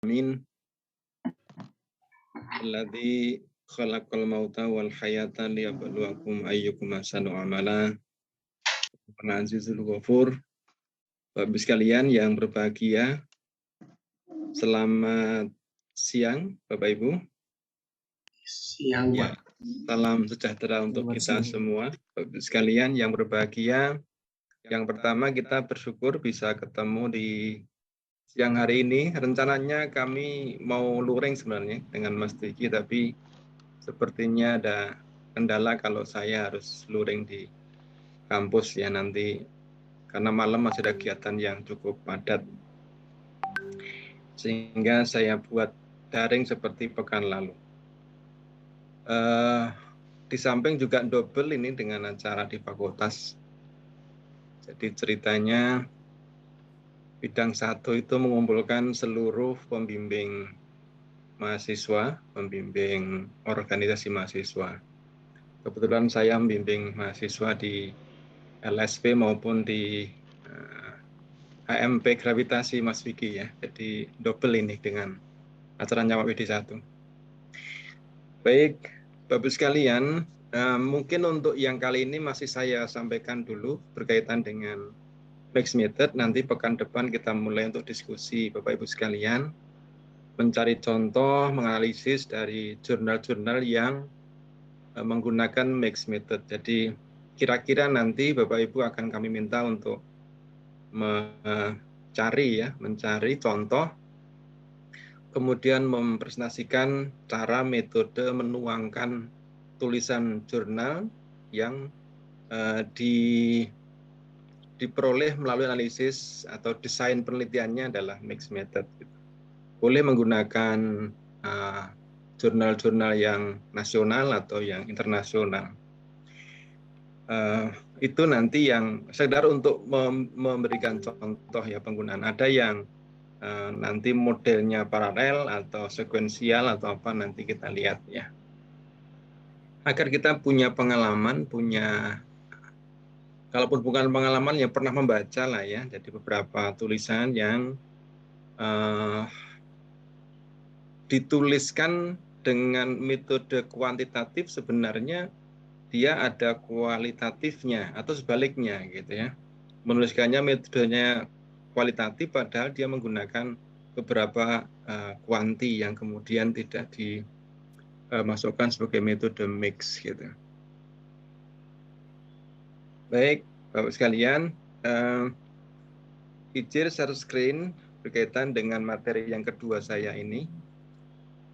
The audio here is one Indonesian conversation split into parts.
Amin. Alladzi khalaqal mauta wal hayata liyabluwakum ayyukum ahsanu amala. Azizul Ghafur. Bapak sekalian yang berbahagia, selamat siang Bapak Ibu. Siang, ya, salam sejahtera untuk kita semua. Bapak sekalian yang berbahagia, yang pertama kita bersyukur bisa ketemu di siang hari ini. Rencananya kami mau luring sebenarnya dengan Mas Diki, tapi sepertinya ada kendala kalau saya harus luring di kampus ya nanti, karena malam masih ada kegiatan yang cukup padat. Sehingga saya buat daring seperti pekan lalu. Di samping juga double ini dengan acara di fakultas. Jadi ceritanya bidang 1 itu mengumpulkan seluruh pembimbing mahasiswa, pembimbing organisasi mahasiswa. Kebetulan saya membimbing mahasiswa di LSP maupun di HMP Gravitasi Mas Vicky ya. Jadi double ini dengan acara Nyawa WD 1. Baik, Bapak sekalian, mungkin untuk yang kali ini masih saya sampaikan dulu berkaitan dengan mixed method. Nanti pekan depan kita mulai untuk diskusi Bapak Ibu sekalian, mencari contoh, menganalisis dari jurnal-jurnal yang menggunakan mixed method. Jadi kira-kira nanti Bapak Ibu akan kami minta untuk mencari contoh, kemudian mempresentasikan cara metode menuangkan tulisan jurnal yang diperoleh melalui analisis atau desain penelitiannya adalah mixed method. Boleh menggunakan jurnal-jurnal yang nasional atau yang internasional. Itu nanti yang sekedar untuk memberikan contoh ya penggunaan. Ada yang nanti modelnya paralel atau sekuensial atau apa, nanti kita lihat ya. Agar kita punya pengalaman, kalaupun bukan pengalaman yang pernah membaca lah ya. Jadi beberapa tulisan yang dituliskan dengan metode kuantitatif sebenarnya dia ada kualitatifnya atau sebaliknya gitu ya. Menuliskannya metodenya kualitatif padahal dia menggunakan beberapa kuanti yang kemudian tidak dimasukkan sebagai metode mix gitu. Baik, Bapak sekalian, izin share screen berkaitan dengan materi yang kedua saya ini.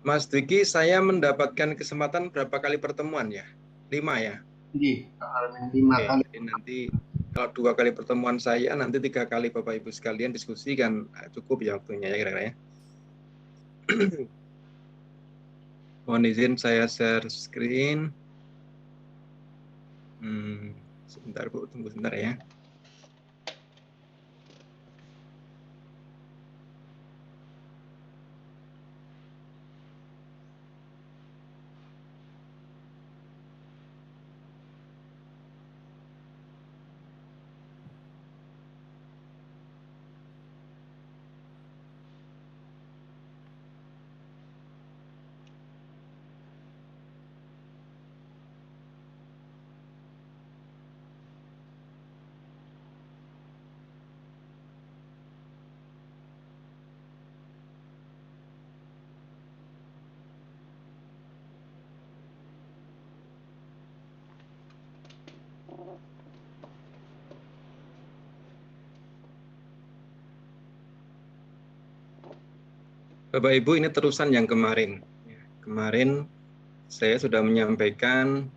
Mas Dwiki, saya mendapatkan kesempatan berapa kali pertemuan ya? 5 ya? Iya, 5 kali. Jadi nanti kalau 2 kali pertemuan saya, nanti 3 kali Bapak Ibu sekalian diskusi kan cukup ya waktunya ya kira-kira ya. Mohon izin saya share screen. Sebentar Bu, tunggu sebentar ya. Bapak Ibu, ini terusan yang kemarin. Kemarin saya sudah menyampaikan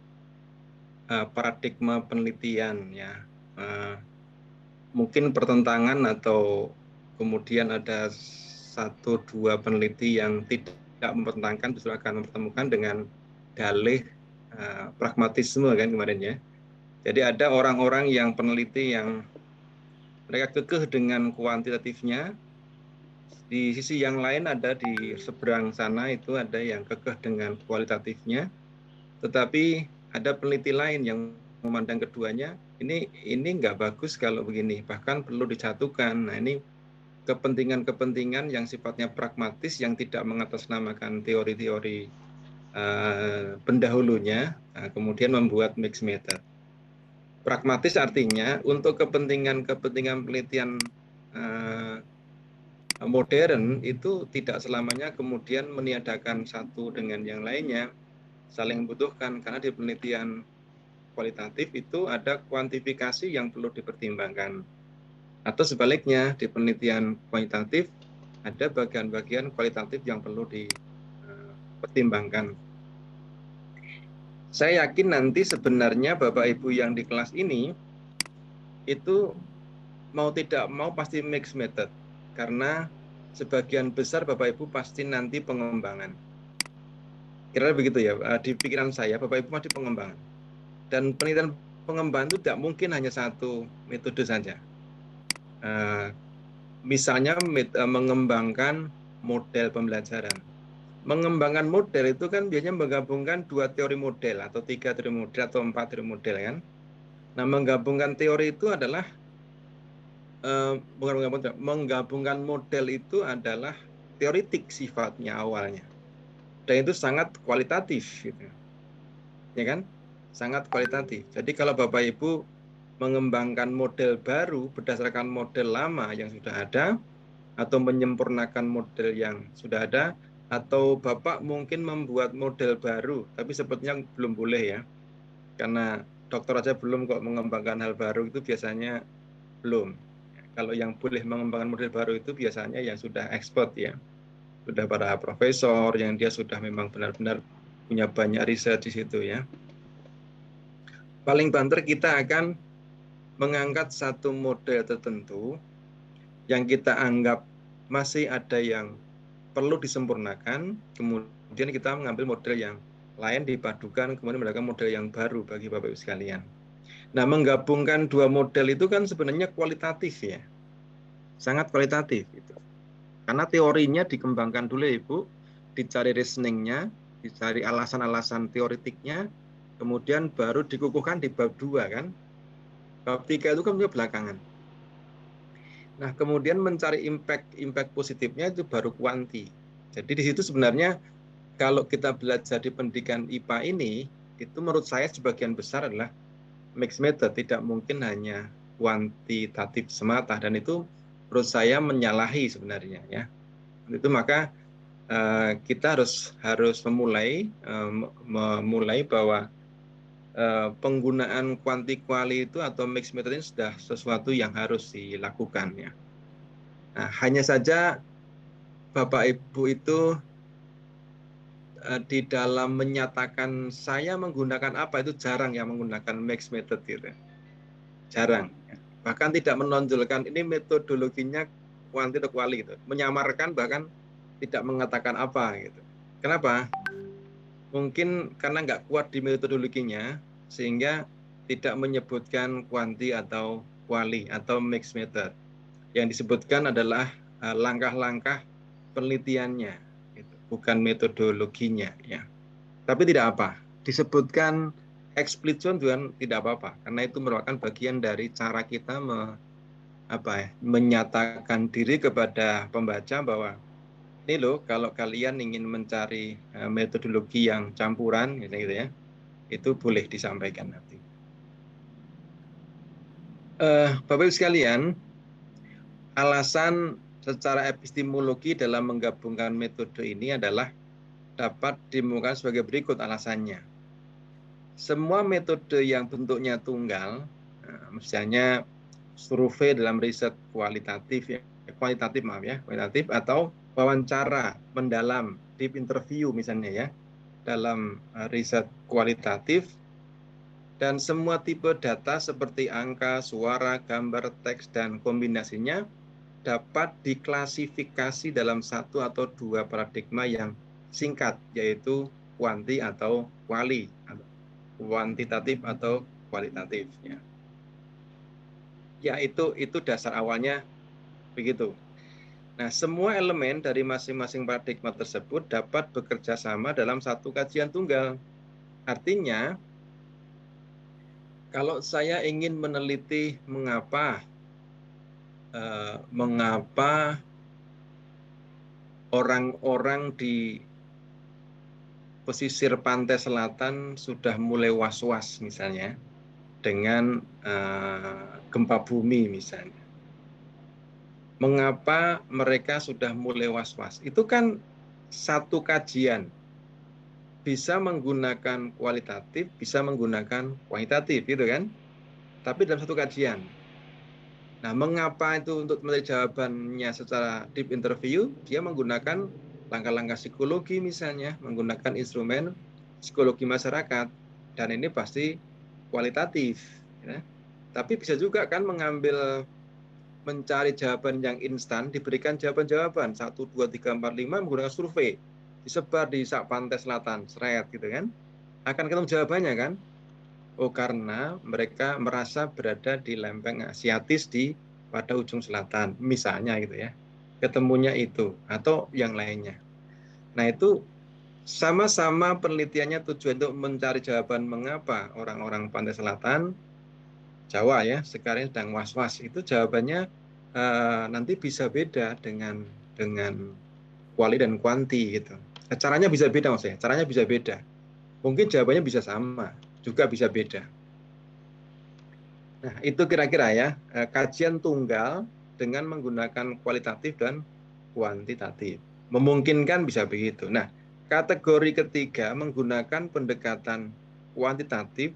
paradigma penelitian ya. Mungkin pertentangan atau kemudian ada 1-2 peneliti yang tidak mempertentangkan justru akan mempertemukan dengan dalih pragmatisme kan kemarin ya. Jadi ada orang-orang yang peneliti yang mereka kekeh dengan kuantitatifnya. Di sisi yang lain ada di seberang sana itu ada yang kekeh dengan kualitatifnya. Tetapi ada peneliti lain yang memandang keduanya, ini nggak bagus kalau begini, bahkan perlu disatukan. Nah ini kepentingan-kepentingan yang sifatnya pragmatis yang tidak mengatasnamakan teori-teori pendahulunya, kemudian membuat mixed method. Pragmatis artinya untuk kepentingan-kepentingan penelitian modern itu tidak selamanya kemudian meniadakan satu dengan yang lainnya, saling membutuhkan, karena di penelitian kualitatif itu ada kuantifikasi yang perlu dipertimbangkan. Atau sebaliknya, di penelitian kuantitatif ada bagian-bagian kualitatif yang perlu dipertimbangkan. Saya yakin nanti sebenarnya Bapak Ibu yang di kelas ini itu mau tidak mau pasti mixed method, karena sebagian besar Bapak Ibu pasti nanti pengembangan. Kira-kira begitu ya, di pikiran saya Bapak Ibu pasti pengembangan. Dan penelitian pengembangan itu tidak mungkin hanya satu metode saja. Misalnya mengembangkan model pembelajaran. Mengembangkan model itu kan biasanya menggabungkan 2 teori model atau 3 teori model atau 4 teori model kan. Nah, menggabungkan teori itu adalah menggabungkan model itu adalah teoritik sifatnya awalnya. Dan itu sangat kualitatif gitu. Ya kan? Sangat kualitatif. Jadi kalau Bapak Ibu mengembangkan model baru berdasarkan model lama yang sudah ada, atau menyempurnakan model yang sudah ada, atau Bapak mungkin membuat model baru, tapi sepertinya belum boleh ya, karena dokter aja belum kok mengembangkan hal baru, itu biasanya belum. Kalau yang boleh mengembangkan model baru itu biasanya yang sudah expert ya, sudah para profesor yang dia sudah memang benar-benar punya banyak riset di situ ya. Paling banter kita akan mengangkat satu model tertentu yang kita anggap masih ada yang perlu disempurnakan, kemudian kita mengambil model yang lain dipadukan, kemudian mendapatkan model yang baru bagi Bapak Ibu sekalian. Nah, menggabungkan 2 model itu kan sebenarnya kualitatif ya, sangat kualitatif itu. Karena teorinya dikembangkan dulu Ibu, dicari reasoningnya, dicari alasan-alasan teoritiknya, kemudian baru dikukuhkan di bab 2 kan. Bab 3 itu kan belakangan. Nah, kemudian mencari impact positifnya itu baru kuanti. Jadi di situ sebenarnya kalau kita belajar di pendidikan IPA ini, itu menurut saya sebagian besar adalah mixed method, tidak mungkin hanya kuantitatif semata, dan itu menurut saya menyalahi sebenarnya ya. Itu maka kita harus memulai bahwa penggunaan kuanti-kuali itu atau mixed method ini sudah sesuatu yang harus dilakukan ya. Nah, hanya saja Bapak Ibu itu di dalam menyatakan saya menggunakan apa itu jarang yang menggunakan mixed method gitu. Jarang. Bahkan tidak menonjolkan ini metodologinya kuanti atau kuali gitu. Menyamarkan bahkan tidak mengatakan apa gitu. Kenapa? Mungkin karena nggak kuat di metodologinya sehingga tidak menyebutkan kuanti atau kuali atau mixed method. Yang disebutkan adalah langkah-langkah penelitiannya, gitu. Bukan metodologinya ya. Tapi tidak apa, disebutkan explicit juga tidak apa-apa, karena itu merupakan bagian dari cara kita menyatakan diri kepada pembaca bahwa ini loh, kalau kalian ingin mencari metodologi yang campuran, gitu ya, itu boleh disampaikan nanti. Bapak Ibu sekalian, alasan secara epistemologi dalam menggabungkan metode ini adalah dapat dimulakan sebagai berikut alasannya. Semua metode yang bentuknya tunggal, misalnya survei dalam riset kualitatif kualitatif atau wawancara mendalam, deep interview misalnya ya, dalam riset kualitatif, dan semua tipe data seperti angka, suara, gambar, teks, dan kombinasinya dapat diklasifikasi dalam satu atau dua paradigma yang singkat, yaitu kuanti atau kuali, kuantitatif atau kualitatif. Ya itu dasar awalnya begitu. Nah, semua elemen dari masing-masing paradigma tersebut dapat bekerja sama dalam satu kajian tunggal. Artinya, kalau saya ingin meneliti mengapa mengapa orang-orang di pesisir pantai selatan sudah mulai was-was misalnya dengan gempa bumi misalnya. Mengapa mereka sudah mulai was-was? Itu kan satu kajian. Bisa menggunakan kualitatif, bisa menggunakan kuantitatif, gitu kan? Tapi dalam satu kajian. Nah, mengapa itu untuk mencari jawabannya secara deep interview, dia menggunakan langkah-langkah psikologi misalnya, menggunakan instrumen psikologi masyarakat. Dan ini pasti kualitatif. Ya. Tapi bisa juga kan mencari jawaban yang instan, diberikan jawaban-jawaban 1, 2, 3, 4, 5 menggunakan survei. Disebar di sak pantai selatan, seret gitu kan. Akan ketemu jawabannya kan? Oh, karena mereka merasa berada di lempeng Asiatis pada ujung selatan, misalnya gitu ya. Ketemunya itu atau yang lainnya. Nah, itu sama-sama penelitiannya tujuan untuk mencari jawaban mengapa orang-orang pantai selatan Jawa ya sekarang sedang was-was. Itu jawabannya nanti bisa beda dengan kuali dan kuanti gitu. Caranya bisa beda maksudnya. Caranya bisa beda. Mungkin jawabannya bisa sama, juga bisa beda. Nah, itu kira-kira ya, kajian tunggal dengan menggunakan kualitatif dan kuantitatif. Memungkinkan bisa begitu. Nah, kategori ketiga menggunakan pendekatan kuantitatif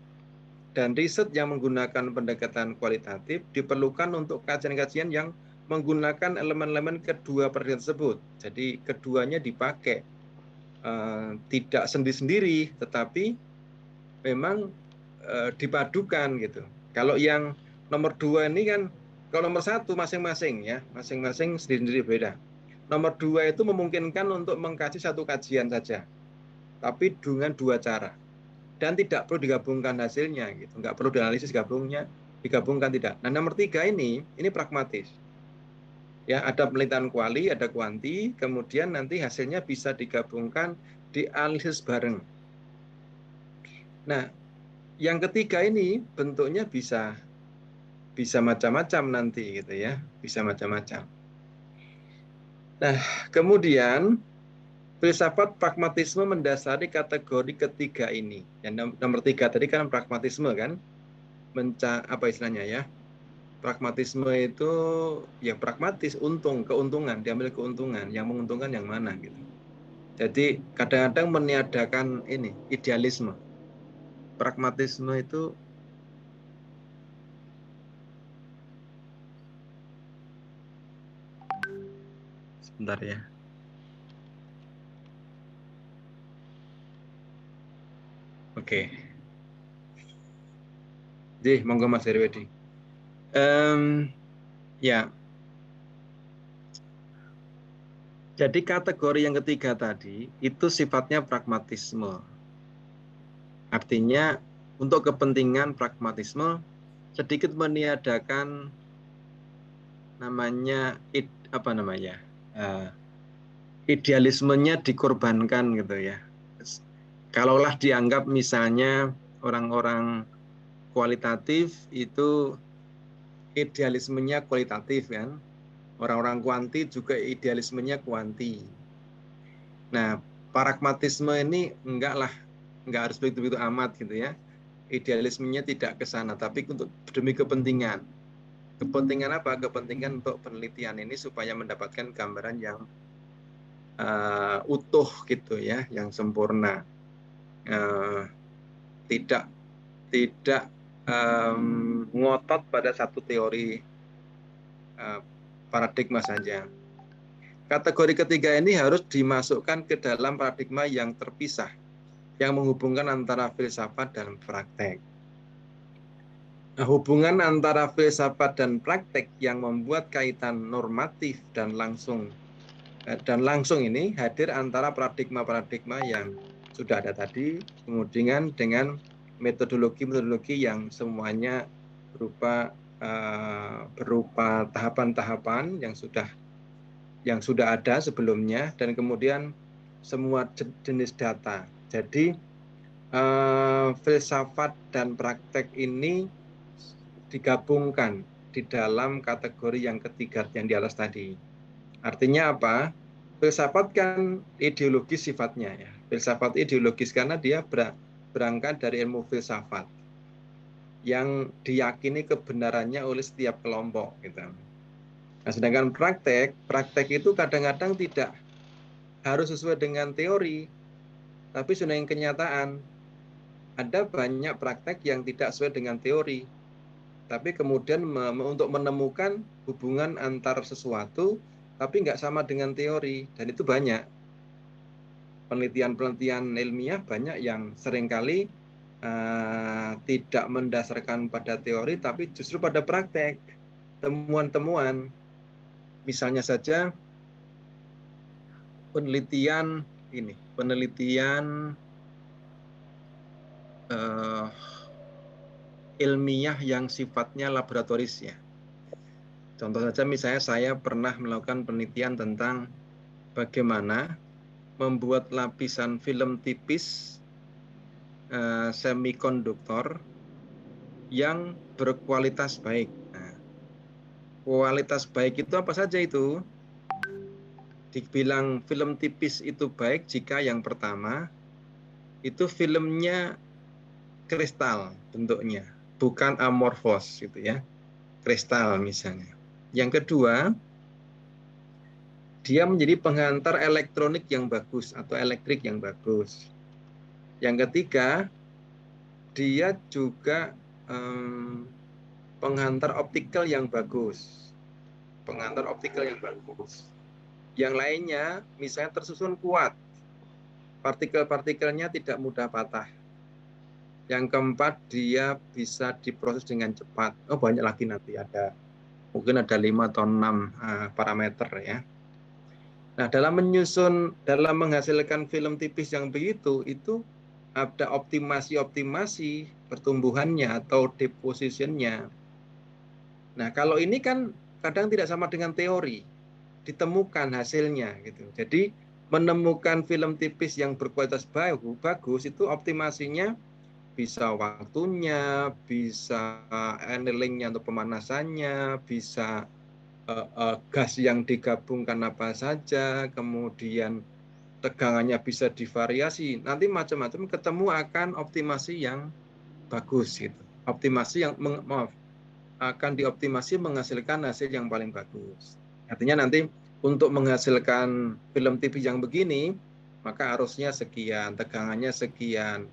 dan riset yang menggunakan pendekatan kualitatif diperlukan untuk kajian-kajian yang menggunakan elemen-elemen kedua penelitian tersebut. Jadi keduanya dipakai, tidak sendiri-sendiri, tetapi memang dipadukan gitu. Kalau yang nomor 2 ini kan, kalau nomor 1 masing-masing ya, masing-masing sendiri-sendiri beda. Nomor 2 itu memungkinkan untuk mengkaji satu kajian saja, tapi dengan 2 cara. Dan tidak perlu digabungkan hasilnya gitu, nggak perlu dianalisis digabungkan tidak. Nah, nomor 3 ini pragmatis. Ya, ada penelitian kuali, ada kuanti, kemudian nanti hasilnya bisa digabungkan, dianalisis bareng. Nah, yang ketiga ini bentuknya bisa macam-macam nanti gitu ya, bisa macam-macam. Nah, kemudian filsafat pragmatisme mendasari kategori ketiga ini. Yang nomor 3 tadi kan pragmatisme kan, apa istilahnya ya? Pragmatisme itu ya pragmatis, keuntungan, diambil keuntungan, yang menguntungkan yang mana gitu. Jadi kadang-kadang meniadakan idealisme. Pragmatisme itu sebentar ya. Oke. Jadi monggo Mas Herwedi. Ya. Jadi kategori yang ketiga tadi itu sifatnya pragmatisme. Artinya untuk kepentingan pragmatisme sedikit meniadakan idealismenya dikorbankan gitu ya. Kalaulah dianggap misalnya orang-orang kualitatif itu idealismenya kualitatif kan, orang-orang kuanti juga idealismenya kuanti. Nah, pragmatisme ini enggak harus begitu-begitu amat gitu ya. Idealismenya tidak ke sana, tapi untuk demi kepentingan. Kepentingan apa? Kepentingan untuk penelitian ini supaya mendapatkan gambaran yang utuh gitu ya, yang sempurna. Tidak ngotot pada satu teori paradigma saja. Kategori ketiga ini harus dimasukkan ke dalam paradigma yang terpisah, yang menghubungkan antara filsafat dan praktek. Nah, hubungan antara filsafat dan praktek yang membuat kaitan normatif dan langsung ini hadir antara paradigma-paradigma yang sudah ada tadi, kemudian dengan metodologi-metodologi yang semuanya berupa tahapan-tahapan yang sudah ada sebelumnya, dan kemudian semua jenis data. Jadi filsafat dan praktek ini digabungkan di dalam kategori yang ketiga yang di atas tadi. Artinya apa? Filsafat kan ideologis sifatnya ya. Filsafat ideologis karena dia berangkat dari ilmu filsafat yang diyakini kebenarannya oleh setiap kelompok gitu. Nah, sedangkan praktek itu kadang-kadang tidak harus sesuai dengan teori, tapi sudah yang kenyataan. Ada banyak praktek yang tidak sesuai dengan teori, tapi kemudian untuk menemukan hubungan antar sesuatu, tapi nggak sama dengan teori, dan itu banyak. Penelitian-penelitian ilmiah banyak yang seringkali tidak mendasarkan pada teori, tapi justru pada praktek, temuan-temuan. Misalnya saja penelitian ilmiah yang sifatnya laboratoris ya. Contoh saja misalnya saya pernah melakukan penelitian tentang bagaimana membuat lapisan film tipis semikonduktor yang berkualitas baik. Nah, kualitas baik itu apa saja itu? Dibilang film tipis itu baik jika yang pertama itu filmnya kristal bentuknya, bukan amorfos gitu ya, kristal misalnya. Yang kedua, dia menjadi penghantar elektronik yang bagus atau elektrik yang bagus. Yang ketiga, dia juga penghantar optikal yang bagus. Penghantar optikal yang bagus. Yang lainnya, misalnya tersusun kuat. Partikel-partikelnya tidak mudah patah. Yang keempat, dia bisa diproses dengan cepat. Oh, banyak lagi nanti mungkin ada 5 atau 6 parameter ya. Nah, dalam menghasilkan film tipis yang begitu, itu ada optimasi pertumbuhannya atau depositionnya. Nah, kalau ini kan kadang tidak sama dengan teori, ditemukan hasilnya gitu. Jadi menemukan film tipis yang berkualitas bagus itu optimasinya bisa waktunya, bisa annealingnya untuk pemanasannya, bisa gas yang digabungkan apa saja, kemudian tegangannya bisa divariasi. Nanti macam-macam ketemu akan optimasi yang bagus gitu. Optimasi yang akan dioptimasi menghasilkan hasil yang paling bagus. Artinya nanti untuk menghasilkan film TV yang begini, maka arusnya sekian, tegangannya sekian,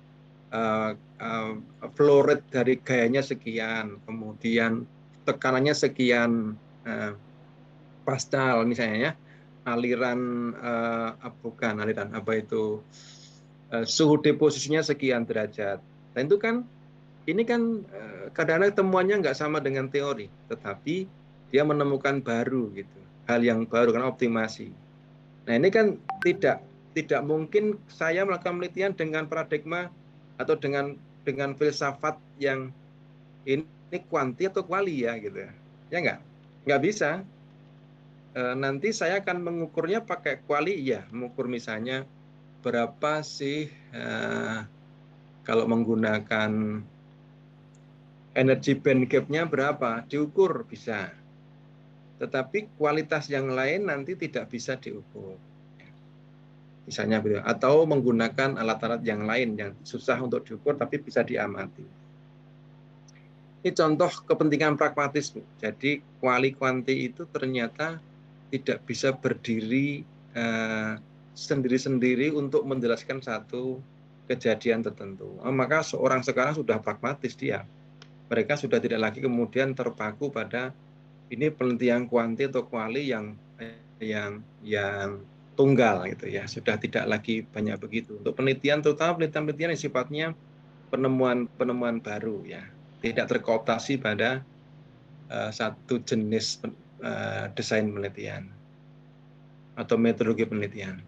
flow rate dari gayanya sekian, kemudian tekanannya sekian pascal misalnya ya, aliran bukan aliran apa itu suhu deposisinya sekian derajat. Dan itu kan ini kan kadang-kadang temuannya nggak sama dengan teori, tetapi dia menemukan baru gitu, hal yang baru kan optimasi. Nah ini kan tidak mungkin saya melakukan penelitian dengan paradigma atau dengan filsafat yang ini kuanti atau kuali ya gitu ya nggak bisa. Nanti saya akan mengukurnya pakai kuali ya, mengukur misalnya berapa sih kalau menggunakan energi band gap-nya berapa, diukur bisa. Tetapi kualitas yang lain nanti tidak bisa diukur. Misalnya begitu. Atau menggunakan alat-alat yang lain yang susah untuk diukur tapi bisa diamati. Ini contoh kepentingan pragmatis. Jadi kuali-kuanti itu ternyata tidak bisa berdiri sendiri-sendiri untuk menjelaskan satu kejadian tertentu. Maka seorang sekarang sudah pragmatis dia. Mereka sudah tidak lagi kemudian terpaku pada ini penelitian kuanti atau kuali yang tunggal gitu ya. Sudah tidak lagi banyak begitu. Untuk penelitian terutama penelitian yang sifatnya penemuan baru ya. Tidak terkooptasi pada satu jenis desain penelitian atau metodologi penelitian.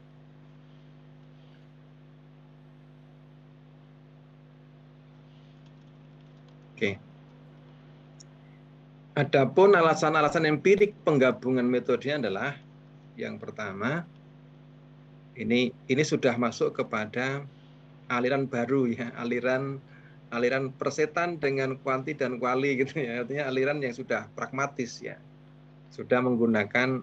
Oke. Adapun alasan-alasan empirik penggabungan metodenya adalah yang pertama, ini sudah masuk kepada aliran baru ya, aliran aliran persetan dengan kuanti dan kuali gitu ya. Artinya aliran yang sudah pragmatis ya. Sudah menggunakan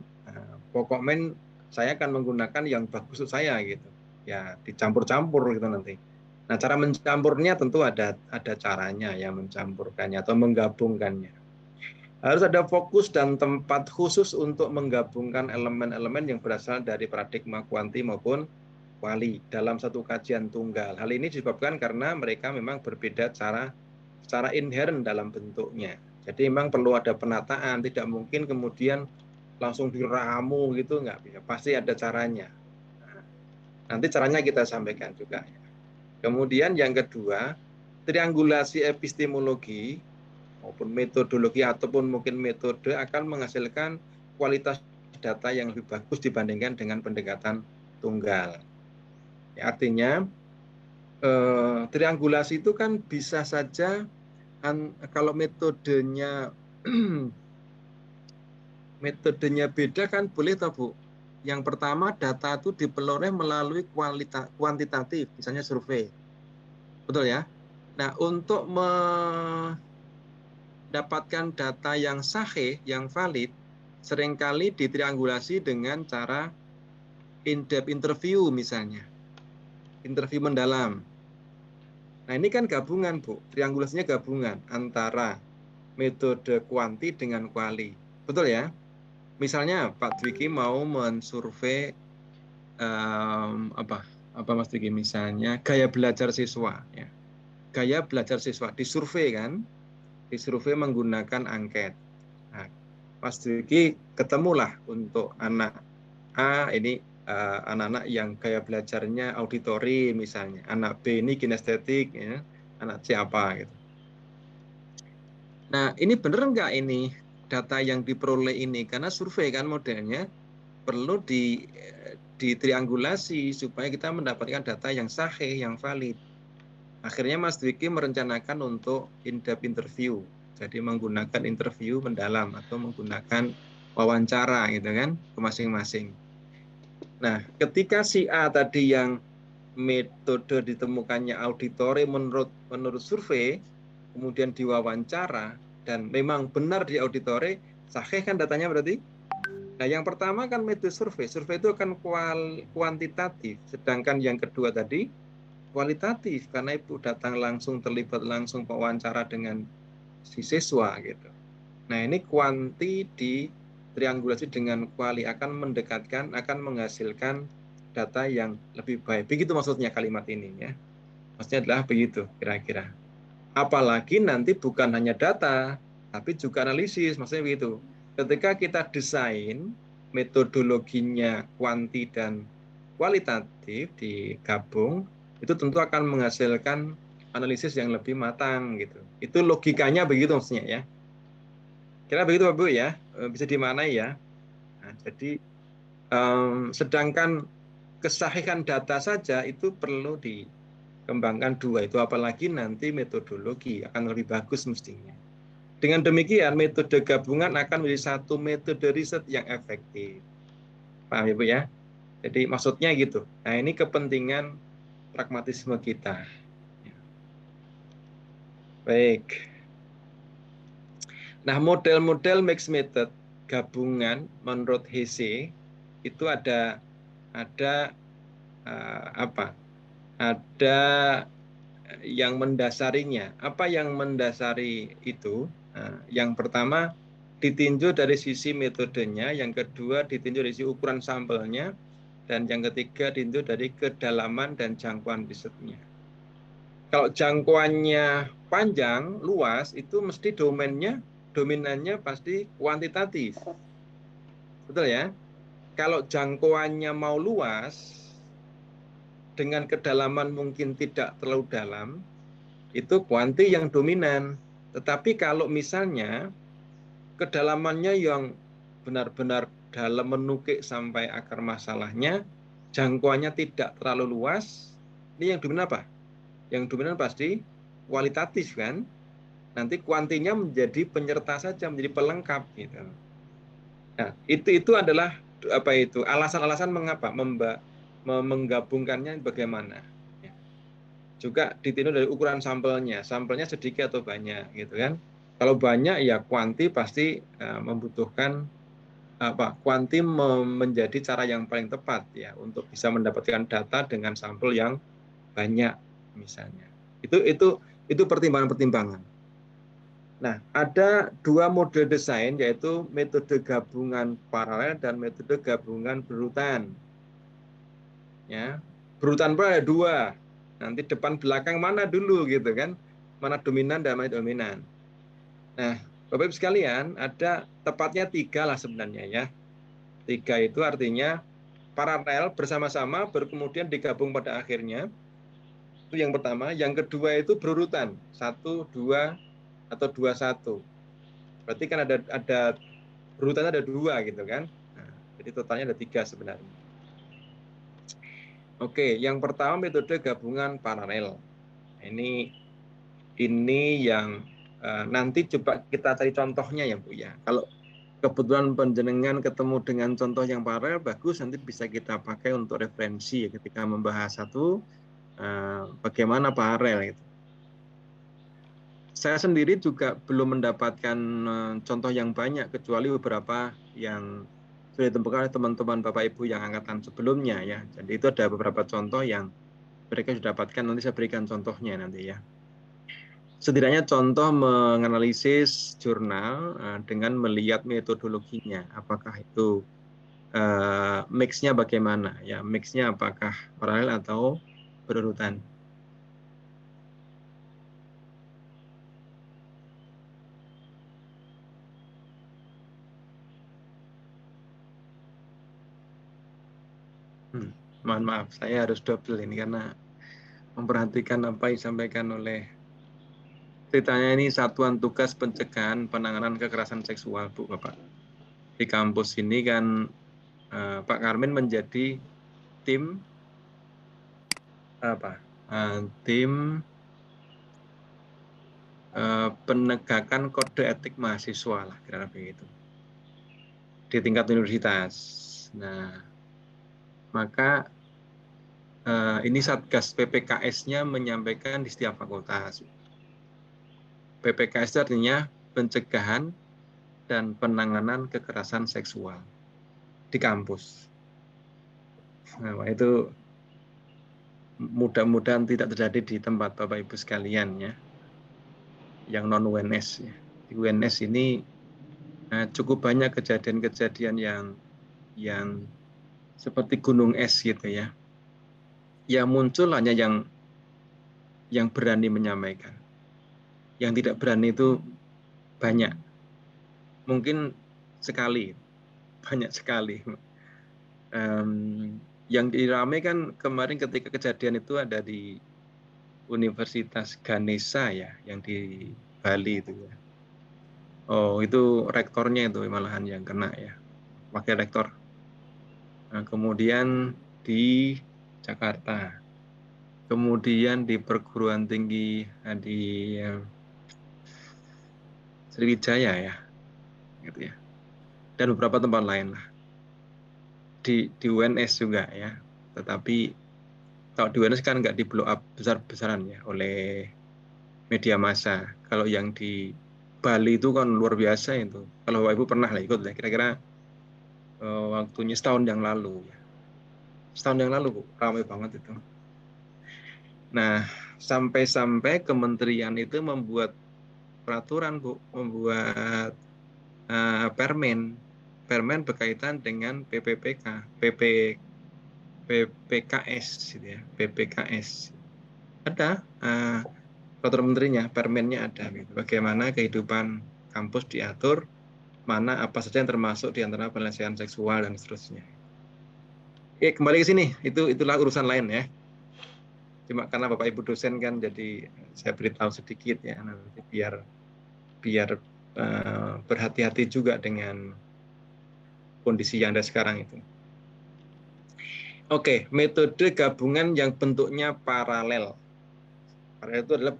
pokok men saya akan menggunakan yang bagus untuk saya gitu. Ya, dicampur-campur gitu nanti. Nah, cara mencampurnya tentu ada caranya ya mencampurkannya atau menggabungkannya. Harus ada fokus dan tempat khusus untuk menggabungkan elemen-elemen yang berasal dari paradigma kuanti maupun kuali dalam satu kajian tunggal. Hal ini disebabkan karena mereka memang berbeda secara inheren dalam bentuknya. Jadi memang perlu ada penataan, tidak mungkin kemudian langsung diramu gitu, nggak bisa. Pasti ada caranya. Nah, nanti caranya kita sampaikan juga. Kemudian yang kedua, triangulasi epistemologi maupun metodologi ataupun mungkin metode akan menghasilkan kualitas data yang lebih bagus dibandingkan dengan pendekatan tunggal. Ya, artinya triangulasi itu kan bisa saja kalau metodenya beda kan boleh toh Bu. Yang pertama data itu diperoleh melalui kuantitatif, misalnya survei. Betul ya? Nah, untuk mendapatkan data yang sahih, yang valid, seringkali ditriangulasi dengan cara in-depth interview misalnya. Interview mendalam. Nah, ini kan gabungan, Bu. Triangulasinya gabungan antara metode kuanti dengan kuali. Betul ya? Misalnya Pak Dwiki mau mensurvei apa Mas Dwiki misalnya gaya belajar siswa ya. Gaya belajar siswa disurvei kan? Disurvei menggunakan angket. Nah, Mas Dwiki ketemulah untuk anak A ini anak-anak yang gaya belajarnya auditori misalnya, anak B ini kinestetik ya, anak C apa gitu. Nah, ini benar nggak ini data yang diperoleh ini? Karena survei kan modelnya perlu ditriangulasi supaya kita mendapatkan data yang sahih, yang valid. Akhirnya Mas Dwiki merencanakan untuk in-depth interview. Jadi menggunakan interview mendalam atau menggunakan wawancara gitu kan ke masing-masing. Nah, ketika si A tadi yang metode ditemukannya auditori menurut survei, kemudian diwawancara dan memang benar di auditori, sahih kan datanya berarti? Nah, yang pertama kan metode survei. Survei itu akan kuantitatif, sedangkan yang kedua tadi kualitatif karena ibu datang langsung terlibat langsung wawancara dengan si siswa gitu. Nah, ini kuanti di triangulasi dengan kuali akan mendekatkan, akan menghasilkan data yang lebih baik. Begitu maksudnya kalimat ini ya. Maksudnya adalah begitu kira-kira. Apalagi nanti bukan hanya data, tapi juga analisis. Maksudnya begitu. Ketika kita desain metodologinya kuanti dan kualitatif digabung, itu tentu akan menghasilkan analisis yang lebih matang gitu. Itu logikanya begitu maksudnya ya. Kira begitu Pak Bu ya, bisa dimaknai ya. Nah, jadi sedangkan kesahihan data saja itu perlu dikembangkan dua itu, apalagi nanti metodologi akan lebih bagus mestinya. Dengan demikian metode gabungan akan menjadi satu metode riset yang efektif. Paham ya Bu ya? Jadi maksudnya gitu. Nah, ini kepentingan pragmatisme kita. Baik. Nah, model-model mixed method gabungan menurut Hesse itu ada apa? Ada yang mendasarinya. Apa yang mendasari itu? Yang pertama ditinjau dari sisi metodenya, yang kedua ditinjau dari sisi ukuran sampelnya, dan yang ketiga ditinjau dari kedalaman dan jangkauan risetnya. Kalau jangkauannya panjang, luas, itu mesti dominannya pasti kuantitatif. Betul ya? Kalau jangkauannya mau luas, dengan kedalaman mungkin tidak terlalu dalam, itu kuanti yang dominan. Tetapi kalau misalnya kedalamannya yang benar-benar dalam menukik sampai akar masalahnya, jangkauannya tidak terlalu luas, ini yang dominan apa? Yang dominan pasti kualitatif kan? Nanti kuantinya menjadi penyerta saja, menjadi pelengkap gitu. Nah, itu adalah apa itu alasan-alasan mengapa menggabungkannya bagaimana. juga ditiru dari ukuran sampelnya sedikit atau banyak gitu kan. Kalau banyak ya kuanti pasti membutuhkan kuanti menjadi cara yang paling tepat ya untuk bisa mendapatkan data dengan sampel yang banyak misalnya. Itu pertimbangan-pertimbangan. Nah, ada dua mode desain yaitu metode gabungan paralel dan metode gabungan berurutan. Ya, berurutan pun ada dua. Nanti depan belakang mana dulu gitu kan? Mana dominan dan mana dominan. Nah, Bapak Ibu sekalian, ada tepatnya 3 lah sebenarnya ya. 3 itu artinya paralel bersama-sama baru kemudian digabung pada akhirnya. Itu yang pertama. Yang kedua itu berurutan. 1, 2, atau 2, 1. Berarti kan ada berurutannya ada 2 gitu kan. Nah, jadi totalnya ada 3 sebenarnya. Oke, yang pertama metode gabungan paralel. Ini yang nanti coba kita cari contohnya ya Bu ya. Kalau kebetulan penjenengan ketemu dengan contoh yang paralel bagus, nanti bisa kita pakai untuk referensi ketika membahas satu bagaimana paralel itu. Saya sendiri juga belum mendapatkan contoh yang banyak kecuali beberapa yang sudah ditemukan oleh teman-teman Bapak Ibu yang angkatan sebelumnya ya. Jadi itu ada beberapa contoh yang mereka sudah dapatkan, nanti saya berikan contohnya nanti ya. Setidaknya contoh menganalisis jurnal dengan melihat metodologinya, apakah itu mix-nya bagaimana ya, mix-nya apakah paralel atau berurutan. Mohon maaf, saya harus double ini karena memperhatikan apa yang disampaikan oleh ceritanya ini Satuan Tugas Pencegahan Penanganan Kekerasan Seksual, Bu Bapak. Di kampus ini kan Pak Karmin menjadi tim tim penegakan kode etik mahasiswa lah kira-kira begitu di tingkat universitas. Nah, maka ini Satgas PPKS-nya menyampaikan di setiap fakultas. PPKS itu artinya pencegahan dan penanganan kekerasan seksual di kampus. Nah, itu mudah-mudahan tidak terjadi di tempat Bapak Ibu sekalian ya, yang non UNS ya. Di UNS ini cukup banyak kejadian-kejadian yang seperti gunung es gitu ya. Yang muncul hanya yang berani menyampaikan. Yang tidak berani itu banyak. Mungkin sekali, banyak sekali. Yang dirame kan kemarin ketika kejadian itu ada di Universitas Ganesha ya, yang di Bali itu ya. Oh, itu rektornya itu malahan yang kena ya, wakil rektor. Nah, kemudian di Jakarta, kemudian di perguruan tinggi di Sriwijaya ya, gitu ya, dan beberapa tempat lain lah. Di UNS juga ya, tetapi kalau di UNS kan nggak di blow up besar-besaran ya oleh media massa. Kalau yang di Bali itu kan luar biasa itu. Kalau Bapak Ibu pernah lah ikut ya, kira-kira waktunya setahun yang lalu. Setahun yang lalu, Bu, ramai banget itu. Nah, sampai-sampai kementerian itu membuat peraturan, Bu, membuat permen berkaitan dengan PPKS, gitu ya, PPKS. Ada peraturan menterinya, permennya ada. Gitu. Bagaimana kehidupan kampus diatur, mana apa saja yang termasuk di antara pelecehan seksual dan seterusnya. Kembali ke sini, itulah urusan lain ya. Cuma karena Bapak Ibu dosen kan, jadi saya beritahu sedikit ya, nanti biar berhati-hati juga dengan kondisi yang ada sekarang itu. Oke, metode gabungan yang bentuknya paralel. Paralel itu adalah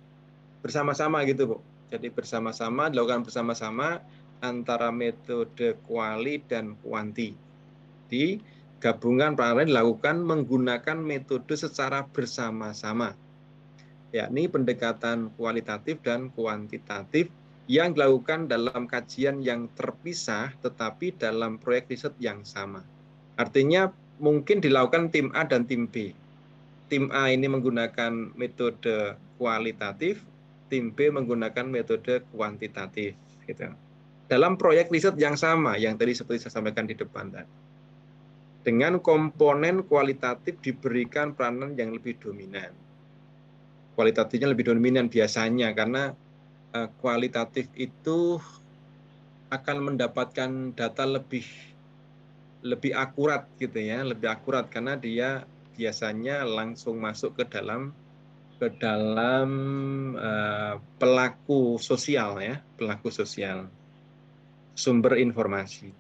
bersama-sama gitu, Bu. Jadi bersama-sama, dilakukan bersama-sama antara metode kuali dan kuanti. Di gabungan paralel dilakukan menggunakan metode secara bersama-sama. yakni pendekatan kualitatif dan kuantitatif yang dilakukan dalam kajian yang terpisah tetapi dalam proyek riset yang sama. Artinya mungkin dilakukan tim A dan tim B. Tim A ini menggunakan metode kualitatif, tim B menggunakan metode kuantitatif. Gitu. Dalam proyek riset yang sama, yang tadi seperti saya sampaikan di depan tadi. Dengan komponen kualitatif diberikan peranan yang lebih dominan. Kualitatifnya lebih dominan biasanya karena kualitatif itu akan mendapatkan data lebih akurat gitu ya, lebih akurat karena dia biasanya langsung masuk ke dalam pelaku sosial ya, pelaku sosial, sumber informasi.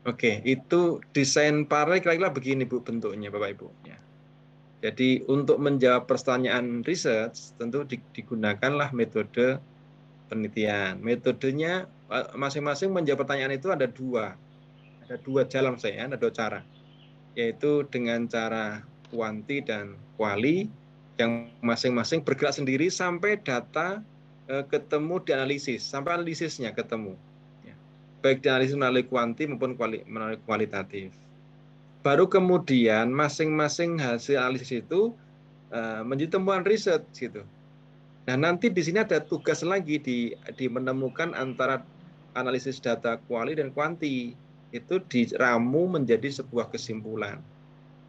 Oke, itu desain paralel kira-kira begini Bu bentuknya Bapak Ibu. Ya. Jadi untuk menjawab pertanyaan research tentu digunakanlah metode penelitian. Metodenya masing-masing menjawab pertanyaan itu ada dua jalan ada dua cara, yaitu dengan cara kuanti dan kuali yang masing-masing bergerak sendiri sampai data ketemu dianalisis, sampai analisisnya ketemu. Baik dianalisis melalui kuanti maupun melalui kualitatif. Baru kemudian masing-masing hasil analisis itu menjadi temuan riset gitu. Nah nanti di sini ada tugas lagi di menemukan antara analisis data kuali dan kuanti itu diramu menjadi sebuah kesimpulan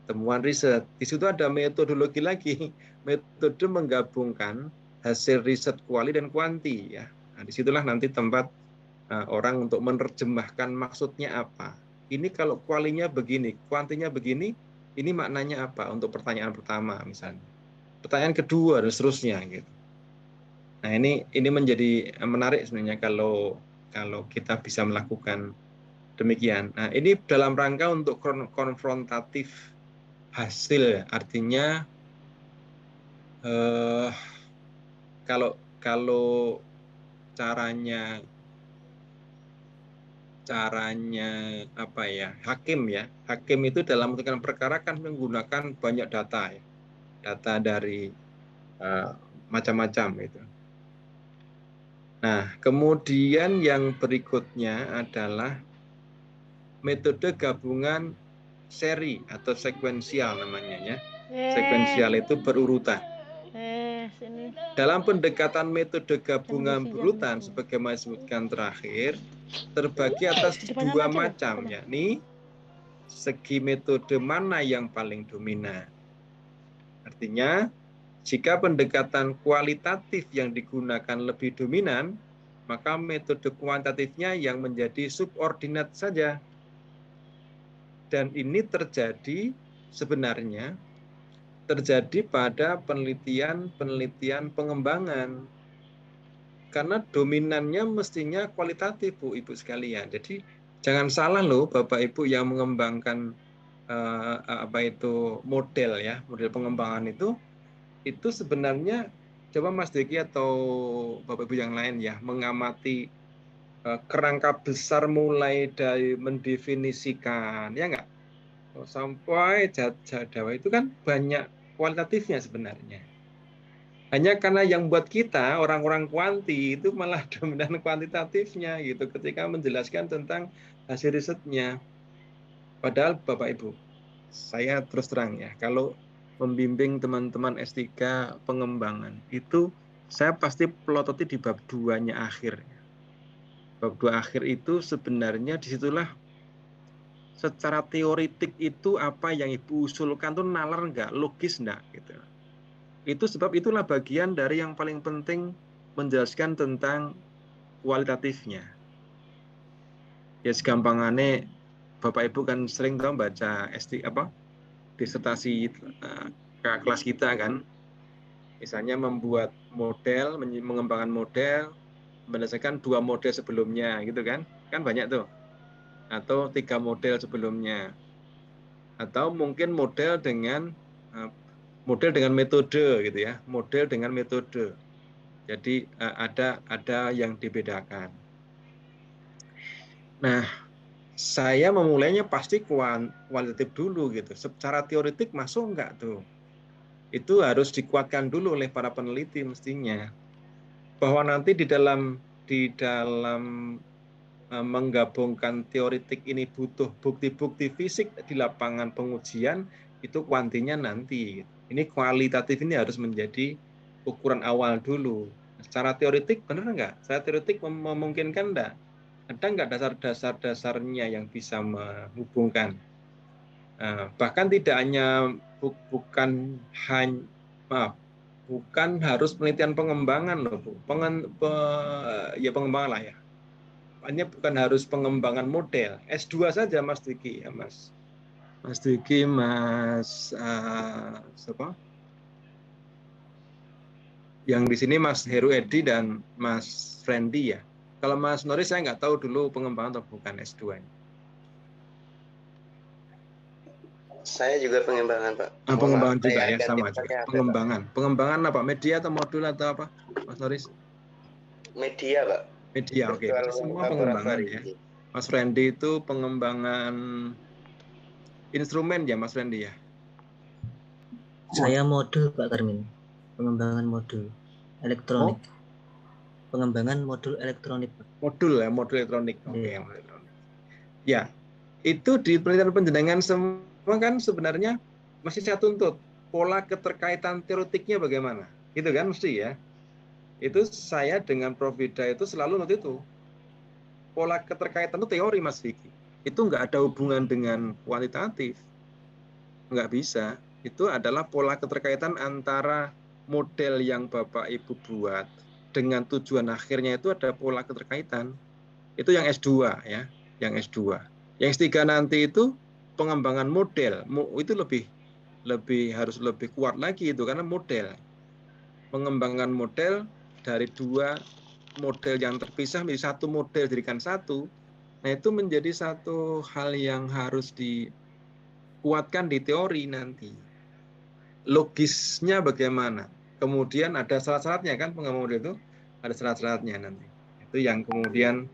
temuan riset. Di situ ada metodologi lagi, metode menggabungkan hasil riset kuali dan kuanti ya. Nah, disitulah nanti tempat orang untuk menerjemahkan maksudnya apa. Ini kalau kualinya begini, kuantinya begini, ini maknanya apa untuk pertanyaan pertama misalnya. Pertanyaan kedua dan seterusnya gitu. Nah, ini menjadi menarik sebenarnya kalau kita bisa melakukan demikian. Nah, ini dalam rangka untuk konfrontatif hasil, artinya kalau caranya apa ya, hakim itu dalam menentukan perkara kan menggunakan banyak data ya, data dari macam-macam itu. Nah kemudian yang berikutnya adalah metode gabungan seri atau sekuensial namanya ya. Sekuensial itu berurutan. Dalam pendekatan metode gabungan berurutan sebagaimana disebutkan terakhir terbagi atas dua macam, yakni segi metode mana yang paling dominan. Artinya jika pendekatan kualitatif yang digunakan lebih dominan, maka metode kuantitatifnya yang menjadi subordinat saja. Dan ini sebenarnya terjadi pada penelitian pengembangan. Karena dominannya mestinya kualitatif, Bu, Ibu sekalian. Jadi jangan salah loh Bapak Ibu yang mengembangkan model ya, model pengembangan itu sebenarnya coba Mas Deki atau Bapak Ibu yang lain ya mengamati kerangka besar mulai dari mendefinisikan ya enggak sampai jadawa itu kan banyak kualitatifnya sebenarnya. Hanya karena yang buat kita orang-orang kuanti itu malah dominan kuantitatifnya gitu ketika menjelaskan tentang hasil risetnya. Padahal Bapak Ibu, saya terus terang ya, kalau membimbing teman-teman S3 pengembangan itu saya pasti pelototi di bab 2-nya akhir. Bab 2 akhir itu sebenarnya disitulah secara teoritik itu apa yang Ibu usulkan tuh nalar nggak, logis nggak gitu. Itu sebab itulah bagian dari yang paling penting menjelaskan tentang kualitatifnya. Ya segampangannya Bapak Ibu kan sering tahu baca disertasi kelas kita kan. Misalnya membuat model, mengembangkan model berdasarkan 2 model sebelumnya gitu kan. Kan banyak tuh. Atau 3 model sebelumnya. Atau mungkin model dengan metode gitu ya. Model dengan metode. Jadi ada yang dibedakan. Nah, saya memulainya pasti kualitatif dulu gitu. Secara teoritik masuk enggak tuh? itu harus dikuatkan dulu oleh para peneliti mestinya, bahwa nanti di dalam menggabungkan teoritik ini butuh bukti-bukti fisik di lapangan pengujian, itu kuantinya nanti. Ini kualitatif ini harus menjadi ukuran awal dulu. Secara teoritik benar nggak? Secara teoritik memungkinkan nggak? Ada nggak dasar-dasarnya yang bisa menghubungkan? Bahkan tidak hanya bukan harus penelitian pengembangan loh, Bu. Ya pengembangan lah ya. Hanya bukan harus pengembangan model. S2 saja Mas Diki ya Mas. Mas Diki, Mas siapa? Yang di sini Mas Heru Edi dan Mas Friendly ya. Kalau Mas Noris saya nggak tahu dulu pengembangan atau bukan S2-nya. Saya juga pengembangan, Pak. Pengembangan juga ya, agak sama juga. Pengembangan. Pengembangan apa? Media atau modul atau apa, Mas Noris? Media, Pak. Media, oke. Semua pengembangan ya. Mas Randy itu pengembangan instrumen ya, Mas Randy ya? Saya modul, Pak Karmin. Pengembangan modul elektronik. Pengembangan modul elektronik, Pak. Modul ya, modul elektronik. Oke, modul elektronik. Ya, itu di penelitian penjenengan semua kan sebenarnya masih saya tuntut pola keterkaitan teoretiknya bagaimana, gitu kan mesti ya. Itu saya dengan Prof. Vida itu selalu nut itu pola keterkaitan itu teori Mas Vicky. Itu nggak ada hubungan dengan kuantitatif, nggak bisa. Itu adalah pola keterkaitan antara model yang Bapak Ibu buat dengan tujuan akhirnya itu ada pola keterkaitan. Itu yang S2 ya, yang S2. Yang S3 nanti itu pengembangan model, itu harus lebih kuat lagi itu karena model. Pengembangan model dari dua model yang terpisah menjadi satu model jadikan satu. Nah, itu menjadi satu hal yang harus dikuatkan di teori nanti. Logisnya bagaimana? Kemudian ada syarat-syaratnya kan, pengembangan model itu ada syarat-syaratnya nanti. Itu yang kemudian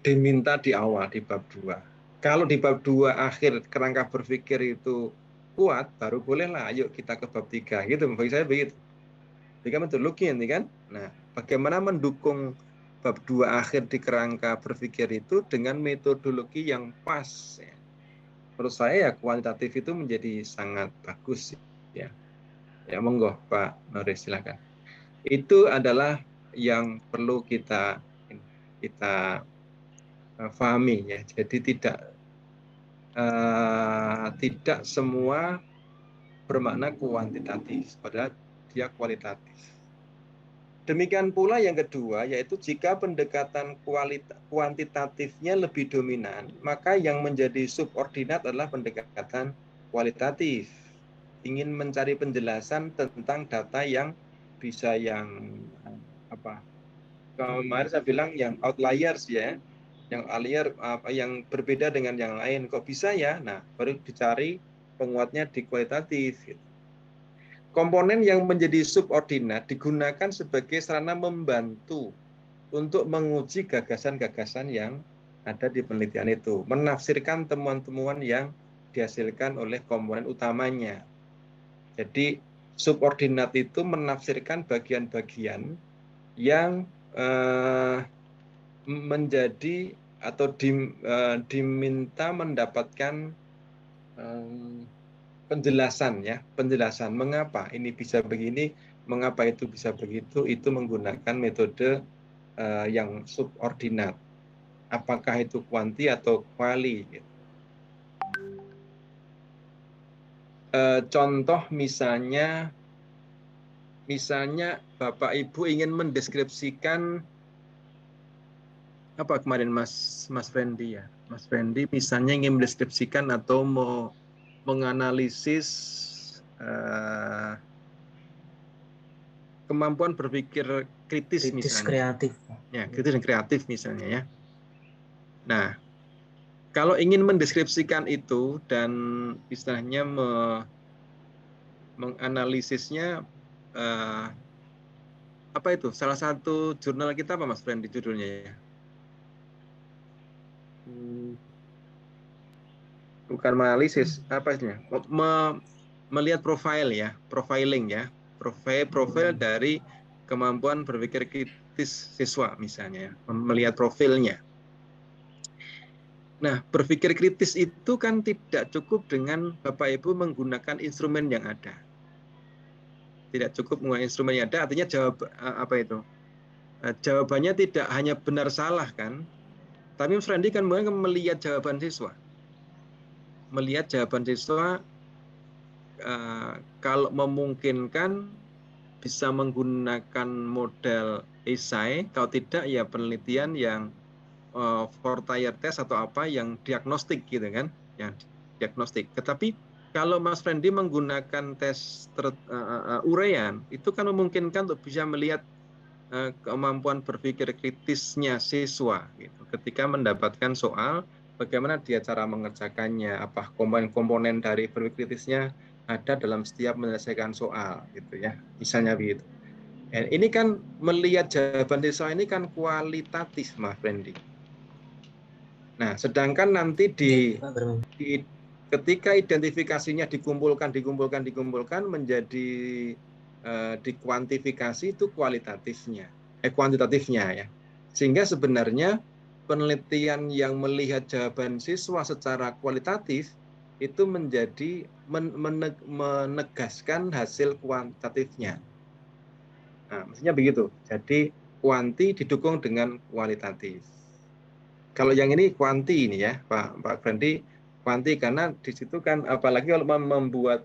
diminta di awal di bab 2. Kalau di bab 2 akhir kerangka berpikir itu kuat, baru bolehlah ayo kita ke bab 3 gitu. Bagi saya begitu. Jadi metodologi nanti kan. Nah, bagaimana mendukung bab 2 akhir di kerangka berpikir itu dengan metodologi yang pas ya. Menurut saya ya kuantitatif itu menjadi sangat bagus ya. Ya monggo Pak Noris silakan. Itu adalah yang perlu kita pahami ya. Jadi tidak semua bermakna kuantitatif, padahal dia kualitatif. Demikian pula yang kedua, yaitu jika pendekatan kuantitatifnya lebih dominan, maka yang menjadi subordinat adalah pendekatan kualitatif. Ingin mencari penjelasan tentang data yang bisa yang apa? Kemarin saya bilang yang outliers ya, yang berbeda dengan yang lain. Kok bisa ya? Nah, baru dicari penguatnya di kualitatif. Gitu. Komponen yang menjadi subordinat digunakan sebagai sarana membantu untuk menguji gagasan-gagasan yang ada di penelitian itu, menafsirkan temuan-temuan yang dihasilkan oleh komponen utamanya. Jadi subordinat itu menafsirkan bagian-bagian yang menjadi atau diminta mendapatkan penjelasan mengapa ini bisa begini, mengapa itu bisa begitu, itu menggunakan metode yang subordinat. Apakah itu kuanti atau kuali? Gitu. Contoh misalnya Bapak Ibu ingin mendeskripsikan apa kemarin Mas Fendi ya, Mas Fendi misalnya ingin mendeskripsikan atau mau menganalisis kemampuan berpikir kritis misalnya. Kreatif. Ya, kritis dan kreatif misalnya ya. Nah, kalau ingin mendeskripsikan itu dan istilahnya menganalisisnya apa itu? Salah satu jurnal kita apa Mas Friend di judulnya ya? bukan menganalisis, apa istilahnya? Melihat profil ya, profiling ya, profil dari kemampuan berpikir kritis siswa misalnya, melihat profilnya. Nah, berpikir kritis itu kan tidak cukup dengan Bapak Ibu menggunakan instrumen yang ada. Tidak cukup menggunakan instrumen yang ada, artinya apa itu? Jawabannya tidak hanya benar salah kan, tapi Mas Randy kan melihat jawaban siswa. Melihat jawaban siswa kalau memungkinkan bisa menggunakan model esai, kalau tidak ya penelitian yang Fortier test atau apa yang diagnostik gitu kan, yang diagnostik. Tetapi kalau Mas Randy menggunakan tes uraian, itu kan memungkinkan untuk bisa melihat kemampuan berpikir kritisnya siswa gitu. Ketika mendapatkan soal, bagaimana dia cara mengerjakannya, apa komponen-komponen dari berpikir kritisnya ada dalam setiap menyelesaikan soal gitu ya, misalnya begitu. Dan ini kan melihat jawaban siswa ini kan kualitatif, Mas Randy. Nah, sedangkan nanti ketika identifikasinya dikumpulkan menjadi dikuantifikasi itu kuantitatifnya ya. Sehingga sebenarnya penelitian yang melihat jawaban siswa secara kualitatif itu menjadi menegaskan hasil kuantitatifnya. Nah, maksudnya begitu. Jadi kuanti didukung dengan kualitatif. Kalau yang ini kuanti ini ya, Pak Brandy, kuanti karena di situ kan apalagi kalau membuat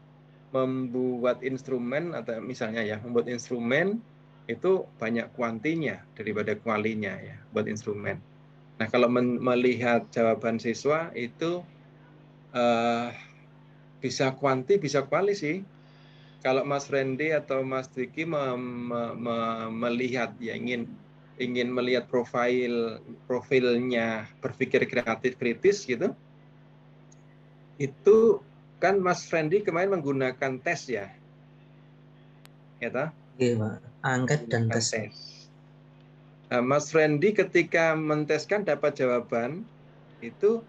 instrumen atau misalnya ya, membuat instrumen itu banyak kuantinya daripada kualinya ya, buat instrumen. Nah, kalau melihat jawaban siswa itu bisa kuanti, bisa kuali sih. Kalau Mas Randy atau Mas Diki melihat ya ingin melihat profilnya berpikir kreatif kritis gitu, itu kan Mas Randy kemarin menggunakan tes ya, Iya Pak, angket dan tes. Nah, Mas Randy ketika menteskan dapat jawaban itu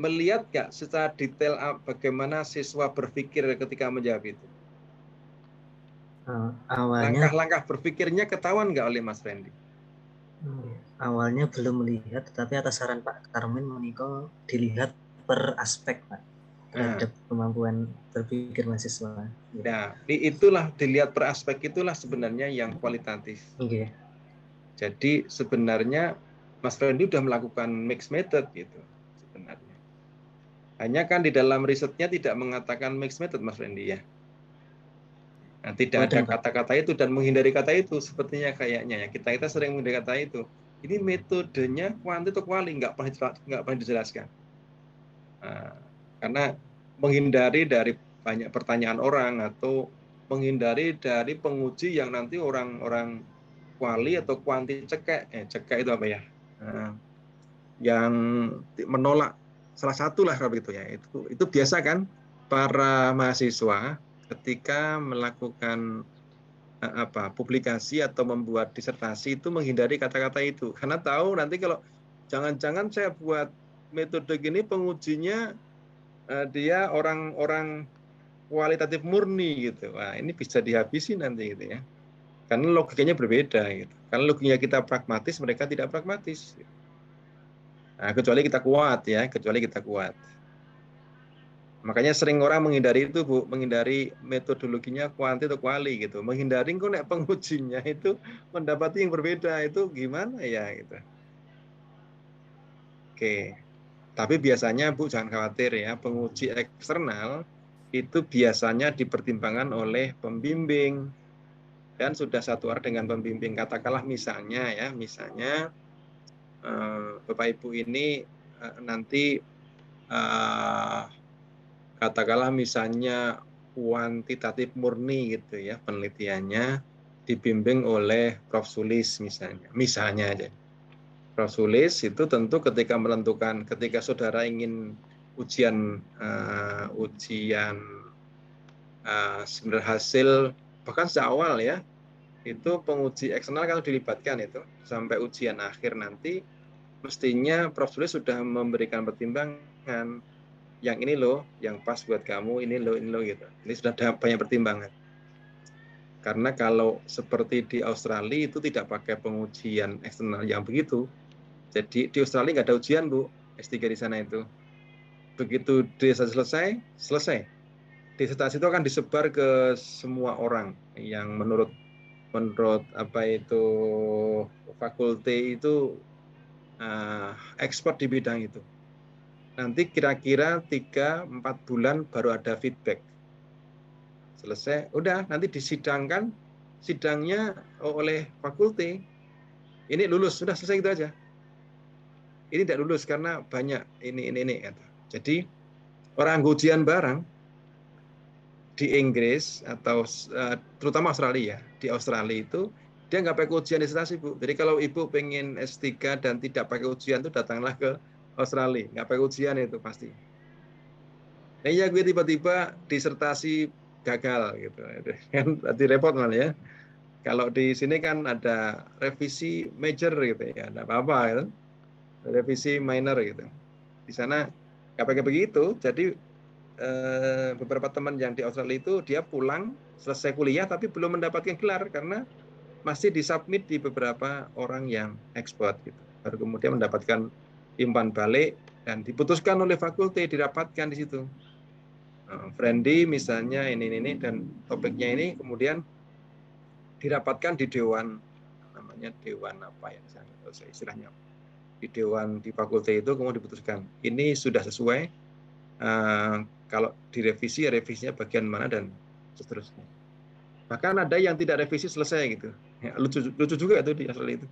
melihat nggak secara detail bagaimana siswa berpikir ketika menjawab itu? Awalnya langkah-langkah berpikirnya ketahuan nggak oleh Mas Randy? Awalnya belum melihat, tetapi atas saran Pak Karmen meniko dilihat per aspek Pak terhadap kemampuan berpikir mahasiswa. Nah, itulah dilihat per aspek itulah sebenarnya yang kualitatif. Okay. Jadi sebenarnya Mas Randy sudah melakukan mixed method gitu sebenarnya. Hanya kan di dalam risetnya tidak mengatakan mixed method Mas Randy ya. Nah, tidak ada kata-kata itu dan menghindari kata itu sepertinya kayaknya ya. Kita sering menghindari kata itu. Ini metodenya kuanti atau kuali nggak pernah dijelaskan. Nah, karena menghindari dari banyak pertanyaan orang atau menghindari dari penguji yang nanti orang kuali atau kuanti cekek itu apa ya? Yang menolak salah satu lah kalau begitu ya. Itu biasa kan para mahasiswa ketika melakukan publikasi atau membuat disertasi itu menghindari kata-kata itu karena tahu nanti kalau jangan-jangan saya buat metode gini pengujinya dia orang-orang kualitatif murni gitu. Wah, ini bisa dihabisi nanti gitu ya. Karena logikanya berbeda gitu. Karena logikanya kita pragmatis, mereka tidak pragmatis. Gitu. Nah, kecuali kita kuat. Makanya sering orang menghindari itu, Bu, menghindari metodologinya kuanti atau kuali gitu. Menghindari kok nek pengujinya itu mendapati yang berbeda itu gimana ya gitu. Oke. Tapi biasanya Bu jangan khawatir ya, penguji eksternal itu biasanya dipertimbangkan oleh pembimbing dan sudah satu arah dengan pembimbing. Katakanlah misalnya Bapak Ibu ini nanti katakanlah misalnya kuantitatif murni gitu ya penelitiannya dibimbing oleh Prof. Sulis misalnya aja. Prof. Sulis itu tentu ketika saudara ingin ujian sebenarnya hasil bahkan sejak awal ya itu penguji eksternal kalau dilibatkan itu sampai ujian akhir nanti mestinya Prof. Sulis sudah memberikan pertimbangan yang ini loh, yang pas buat kamu, ini loh gitu. Ini sudah ada banyak pertimbangan. Karena kalau seperti di Australia itu tidak pakai pengujian eksternal yang begitu. Jadi di Australia nggak ada ujian, Bu, S3 di sana itu. Begitu disertasi selesai. Disertasi itu akan disebar ke semua orang yang menurut apa itu fakulti itu expert di bidang itu. Nanti kira-kira 3-4 bulan baru ada feedback. Selesai, udah nanti disidangkan, sidangnya oleh fakulti. Ini lulus, sudah selesai gitu aja. Ini tidak lulus karena banyak ini. Jadi orang ujian barang di Inggris atau terutama Australia, di Australia itu dia nggak pakai ujian disertasi, Bu. Jadi kalau Ibu pengen S3 dan tidak pakai ujian itu datanglah ke Australia, nggak pakai ujian itu pasti. Nah ya gue tiba-tiba disertasi gagal gitu, kan berarti repot malah ya. Kalau di sini kan ada revisi major gitu ya, ada apa-apa gitu. Revisi minor gitu. Di sana nggak pakai begitu, jadi beberapa teman yang di Australia itu dia pulang selesai kuliah tapi belum mendapatkan gelar karena masih disubmit di beberapa orang yang ekspor gitu. Baru kemudian mendapatkan impan balik dan diputuskan oleh fakulti dirapatkan di situ. Friendly misalnya ini dan topiknya ini kemudian dirapatkan di dewan, namanya dewan apa ya istilahnya, di dewan di fakulti itu kemudian diputuskan ini sudah sesuai, kalau direvisi ya revisinya bagian mana dan seterusnya. Bahkan ada yang tidak revisi selesai gitu ya, lucu juga itu di Australia itu.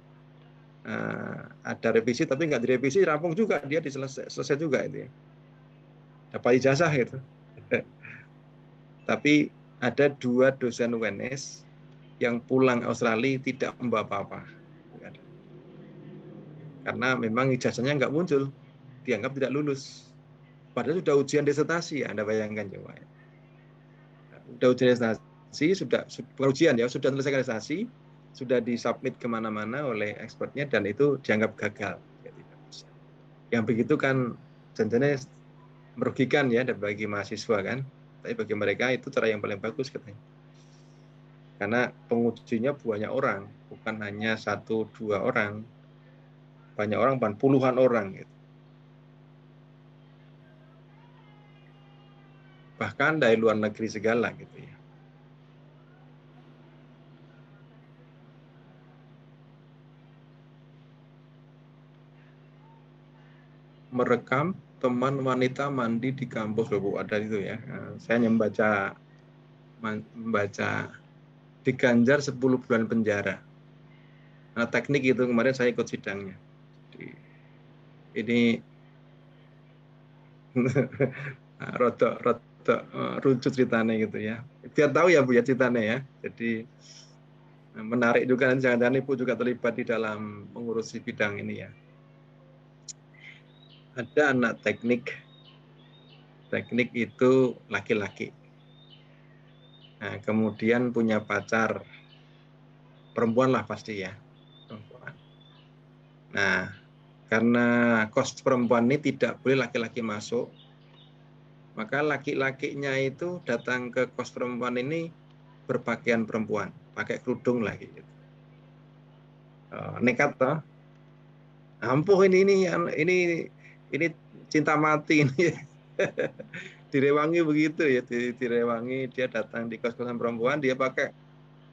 Ada revisi tapi nggak direvisi, rampung juga dia selesai juga itu ya, dapat ijazah gitu. Tapi ada 2 dosen UNS yang pulang Australia tidak membawa apa-apa. Karena memang ijazahnya nggak muncul, dianggap tidak lulus. Padahal sudah ujian disertasi, Anda bayangkan coba. Sudah ujian disertasi, sudah ujian ya, sudah selesai disertasi, sudah disubmit kemana-mana oleh expertnya dan itu dianggap gagal. Yang begitu kan tentunya merugikan ya bagi mahasiswa kan. Tapi bagi mereka itu cara yang paling bagus katanya. Karena pengujinya banyak orang, bukan hanya 1-2 orang, banyak orang, puluhan orang gitu. Bahkan dari luar negeri segala gitu ya. Merekam teman wanita mandi di kampus loh, Bu, ada itu ya. Saya membaca diganjar 10 bulan penjara. Nah, teknik itu kemarin saya ikut sidangnya. Jadi, ini rotok runcut ceritanya gitu ya. Biar tahu ya Bu ya ceritanya ya. Jadi menarik juga, jangan-jangan Ibu juga terlibat di dalam mengurusi bidang ini ya. Ada anak teknik itu laki-laki. Nah, kemudian punya pacar perempuan lah pasti ya. Perempuan. Nah, karena kos perempuan ini tidak boleh laki-laki masuk, maka laki-lakinya itu datang ke kos perempuan ini berpakaian perempuan, pakai kerudung lagi. Gitu. Nekat toh. Ampuh ini cinta mati ini. Direwangi begitu ya, direwangi dia datang di kos-kosan perempuan, dia pakai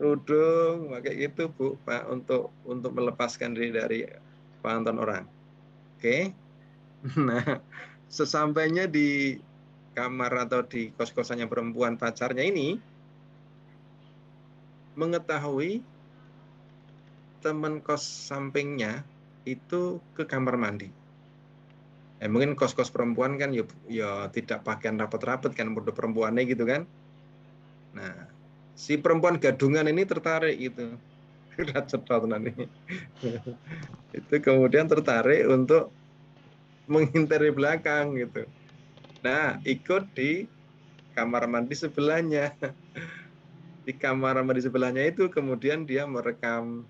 kerudung, pakai gitu Bu, Pak, untuk melepaskan diri dari pantauan orang. Oke. Nah, sesampainya di kamar atau di kos-kosannya perempuan pacarnya ini mengetahui teman kos sampingnya itu ke kamar mandi. Mungkin kos-kos perempuan kan ya tidak pakaian rapat-rapat kan, udah perempuannya gitu kan. Nah, si perempuan gadungan ini tertarik gitu. Cetot nanti. Itu kemudian tertarik untuk menghindari belakang gitu. Nah, ikut di kamar mandi sebelahnya. Di kamar mandi sebelahnya itu kemudian dia merekam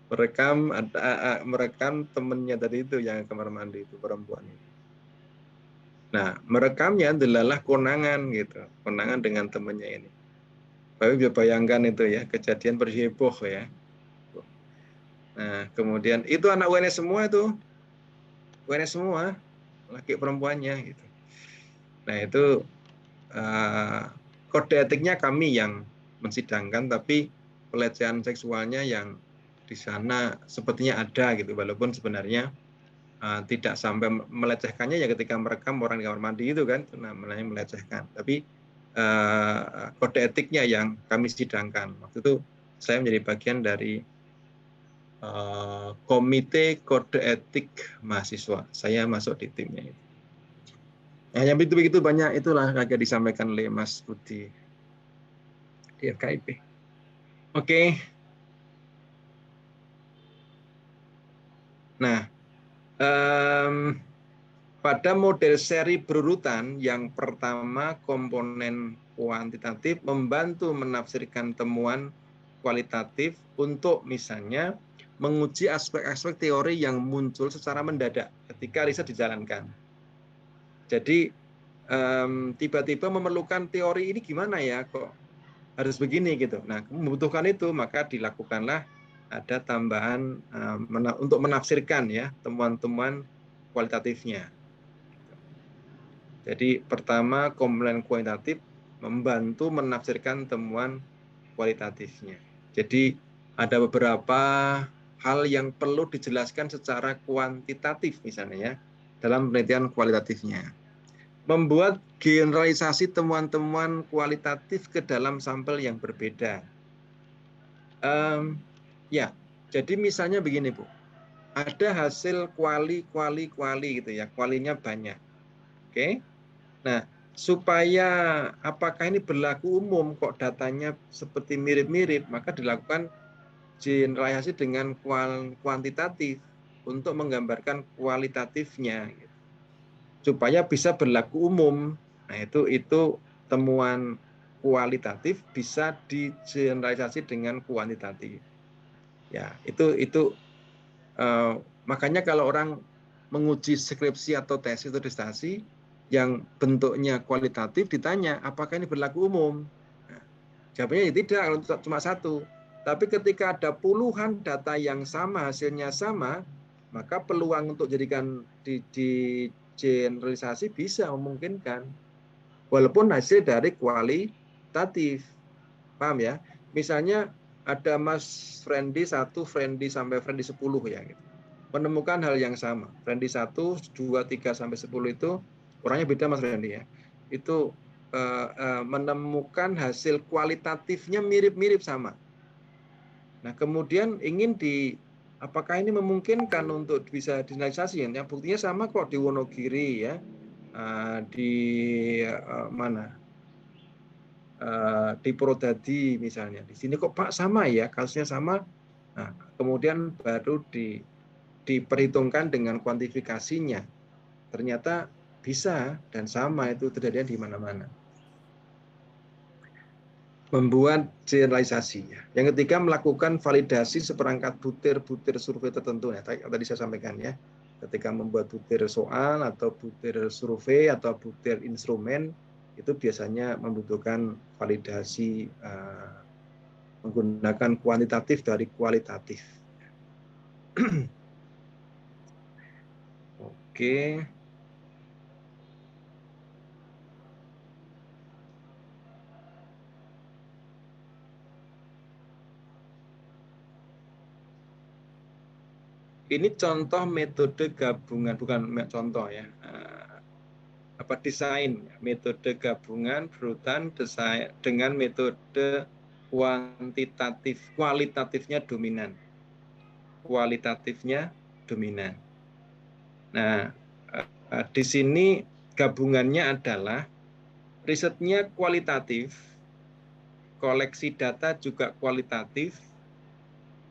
merekam temennya tadi itu yang kamar mandi itu perempuan itu. Nah, merekamnya adalah konangan gitu, konangan dengan temannya ini. Bapak bisa bayangkan itu ya, kejadian berheboh ya. Nah, kemudian itu anak UNS semua itu, UNS semua, laki perempuannya gitu. Nah, itu kode etiknya kami yang mensidangkan, tapi pelecehan seksualnya yang di sana sepertinya ada gitu, walaupun sebenarnya tidak sampai melecehkannya ya ketika merekam orang di kamar mandi itu kan, namanya melecehkan. Tapi kode etiknya yang kami sidangkan. Waktu itu saya menjadi bagian dari komite kode etik mahasiswa. Saya masuk di timnya itu. Nah, yang begitu banyak itulah agak disampaikan oleh Mas Budi di FKIP. Oke. Nah, pada model seri berurutan yang pertama komponen kuantitatif membantu menafsirkan temuan kualitatif untuk misalnya menguji aspek-aspek teori yang muncul secara mendadak ketika riset dijalankan. Jadi tiba-tiba memerlukan teori ini gimana ya kok harus begini gitu. Nah, membutuhkan itu maka dilakukanlah ada tambahan untuk menafsirkan ya temuan-temuan kualitatifnya. Jadi pertama komponen kualitatif membantu menafsirkan temuan kualitatifnya. Jadi ada beberapa hal yang perlu dijelaskan secara kuantitatif misalnya ya dalam penelitian kualitatifnya. Membuat generalisasi temuan-temuan kualitatif ke dalam sampel yang berbeda. Ya, jadi misalnya begini Bu, ada hasil kuali gitu ya, kualinya banyak. Oke, nah supaya apakah ini berlaku umum kok datanya seperti mirip-mirip, maka dilakukan generalisasi dengan kuantitatif untuk menggambarkan kualitatifnya. Supaya bisa berlaku umum. Nah, itu temuan kualitatif bisa digeneralisasi dengan kuantitatif. Ya, itu makanya kalau orang menguji skripsi atau tesis atau disertasi yang bentuknya kualitatif ditanya apakah ini berlaku umum. Nah, jawabannya ya tidak, kalau cuma satu. Tapi ketika ada puluhan data yang sama, hasilnya sama, maka peluang untuk jadikan di generalisasi bisa memungkinkan. Walaupun hasil dari kualitatif. Paham ya? Misalnya ada Mas Friendly 1, Friendly sampai Friendly 10 ya. Gitu. Menemukan hal yang sama. Friendly 1, 2, 3 sampai 10 itu orangnya beda Mas Friendly ya. Itu menemukan hasil kualitatifnya mirip-mirip sama. Nah, kemudian ingin apakah ini memungkinkan untuk bisa dinalisasi? Ya, buktinya sama kok di Wonogiri ya, di mana? Di Purwodadi misalnya. Di sini kok Pak sama ya, kasusnya sama. Nah, kemudian baru diperhitungkan dengan kuantifikasinya. Ternyata bisa dan sama itu terjadi di mana-mana. Membuat generalisasi. Yang ketiga melakukan validasi seperangkat butir-butir survei tertentu. Ya, tadi saya sampaikan ya. Ketika membuat butir soal atau butir survei atau butir instrumen itu biasanya membutuhkan validasi menggunakan kuantitatif dari kualitatif. Oke. Ini contoh metode gabungan, bukan contoh ya. Desain metode gabungan berurutan desain dengan metode kualitatifnya dominan. Kualitatifnya dominan. Nah, di sini gabungannya adalah risetnya kualitatif, koleksi data juga kualitatif,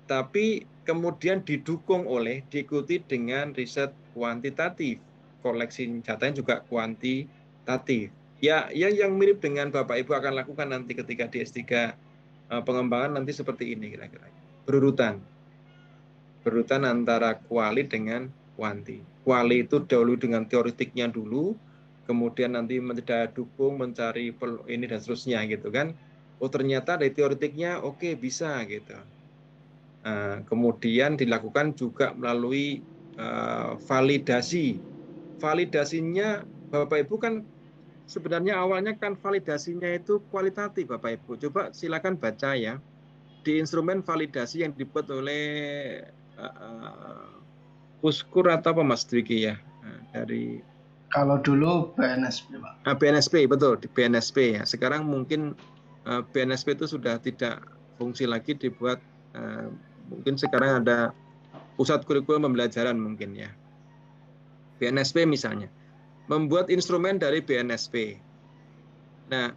tapi kemudian diikuti dengan riset kuantitatif. Koleksi datanya juga kuantitatif. Ya, yang mirip dengan Bapak Ibu akan lakukan nanti ketika di S3 pengembangan nanti seperti ini kira-kira. Berurutan antara kuali dengan kuanti. Kuali itu dahulu dengan teoretiknya dulu, kemudian nanti tidak dukung, mencari ini dan seterusnya gitu kan. Oh ternyata dari teoretiknya oke, bisa gitu. Kemudian dilakukan juga melalui validasi. Validasinya Bapak Ibu kan sebenarnya awalnya kan validasinya itu kualitatif Bapak Ibu. Coba silakan baca ya. Di instrumen validasi yang dibuat oleh Puskur atau apa Mas Dwiki ya? Dari Kalau dulu BNSP, Pak. BNSP, betul, di BNSP ya. Sekarang mungkin BNSP itu sudah tidak fungsi lagi, dibuat mungkin sekarang ada pusat kurikulum pembelajaran mungkin ya. BNSP misalnya membuat instrumen dari BNSP. Nah,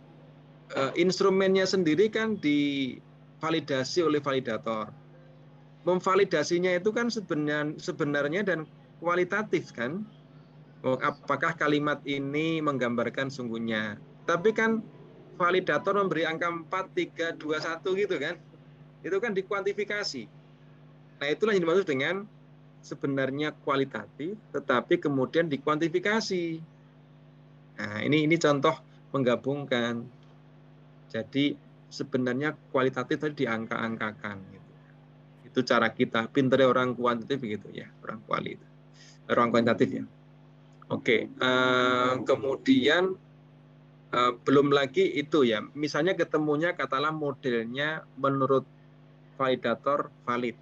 instrumennya sendiri kan divalidasi oleh validator. Memvalidasinya itu kan sebenarnya dan kualitatif kan. Apakah kalimat ini menggambarkan sungguhnya? Tapi kan validator memberi angka 4, 3, 2, 1 gitu kan. Itu kan dikuantifikasi. Nah, itulah yang dimaksud dengan sebenarnya kualitatif, tetapi kemudian dikuantifikasi. Nah, ini contoh menggabungkan. Jadi sebenarnya kualitatif tadi diangka-angkakan. Gitu. Itu cara kita. Pinternya orang kuantitatif begitu ya, orang kualitatif ya. Oke, kemudian belum lagi itu ya, misalnya ketemunya katakanlah modelnya menurut validator valid.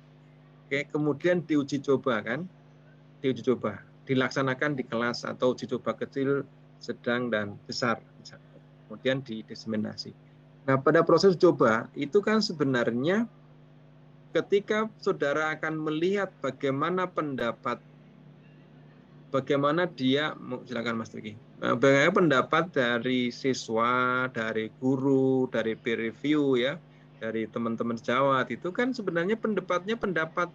Oke, kemudian diuji coba kan, dilaksanakan di kelas atau uji coba kecil, sedang dan besar, kemudian didiseminasi. Nah, pada proses coba itu kan sebenarnya ketika saudara akan melihat bagaimana dia, silakan Mas Tuki, bagaimana pendapat dari siswa, dari guru, dari peer review ya, dari teman-teman sejawat itu kan sebenarnya pendapatnya pendapat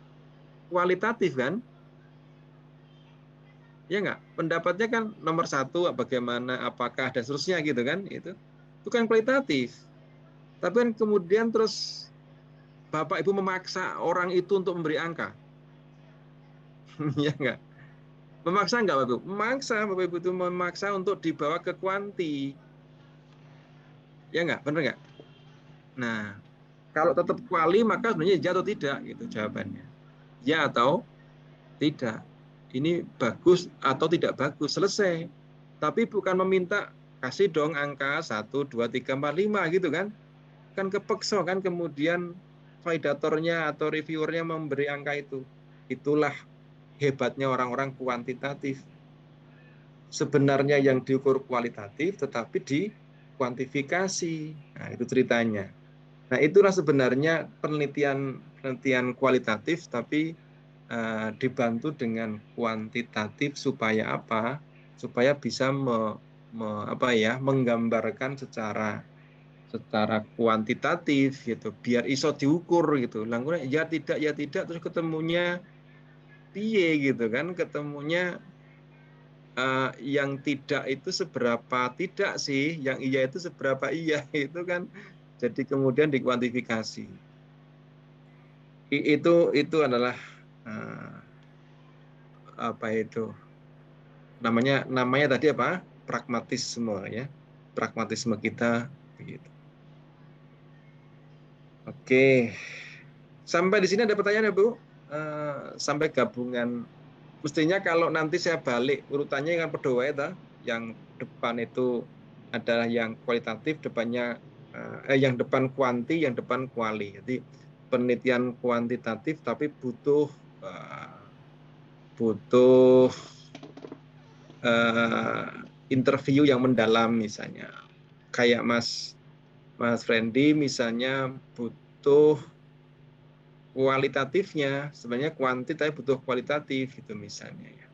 kualitatif kan, ya nggak? Pendapatnya kan nomor satu, bagaimana, apakah dan seterusnya gitu kan, itu kan kualitatif. Tapi kan kemudian terus Bapak Ibu memaksa orang itu untuk memberi angka, ya nggak? Memaksa nggak Bapak Ibu? Memaksa, Bapak Ibu itu memaksa untuk dibawa ke kuanti. Ya nggak? Benar nggak? Nah, kalau tetap kuali maka sebenarnya ya atau tidak gitu jawabannya. Ya atau tidak. Ini bagus atau tidak bagus, selesai. Tapi bukan meminta kasih dong angka 1, 2, 3, 4, 5 gitu kan. Kan kepeksa kan kemudian validatornya atau reviewernya memberi angka itu. Itulah hebatnya orang-orang kuantitatif. Sebenarnya yang diukur kualitatif tetapi dikuantifikasi. Nah, itu ceritanya. Nah, itulah sebenarnya penelitian kualitatif tapi dibantu dengan kuantitatif supaya apa? Supaya bisa menggambarkan secara kuantitatif gitu, biar iso diukur gitu. Langsung ya tidak terus ketemunya piye gitu kan, ketemunya yang tidak itu seberapa tidak sih, yang iya itu seberapa iya itu kan, jadi kemudian dikuantifikasi. Itu adalah apa itu namanya tadi apa, pragmatisme ya, pragmatisme kita begitu. Oke, sampai di sini ada pertanyaan ya Bu? Sampai gabungan. Mestinya kalau nanti saya balik urutannya kan berdoa itu, yang depan itu adalah yang kualitatif, depannya yang depan kuanti, yang depan kuali. Jadi penelitian kuantitatif tapi butuh interview yang mendalam misalnya. Kayak Mas Friendly misalnya butuh kualitatifnya, sebenarnya kuanti tapi butuh kualitatif gitu misalnya ya.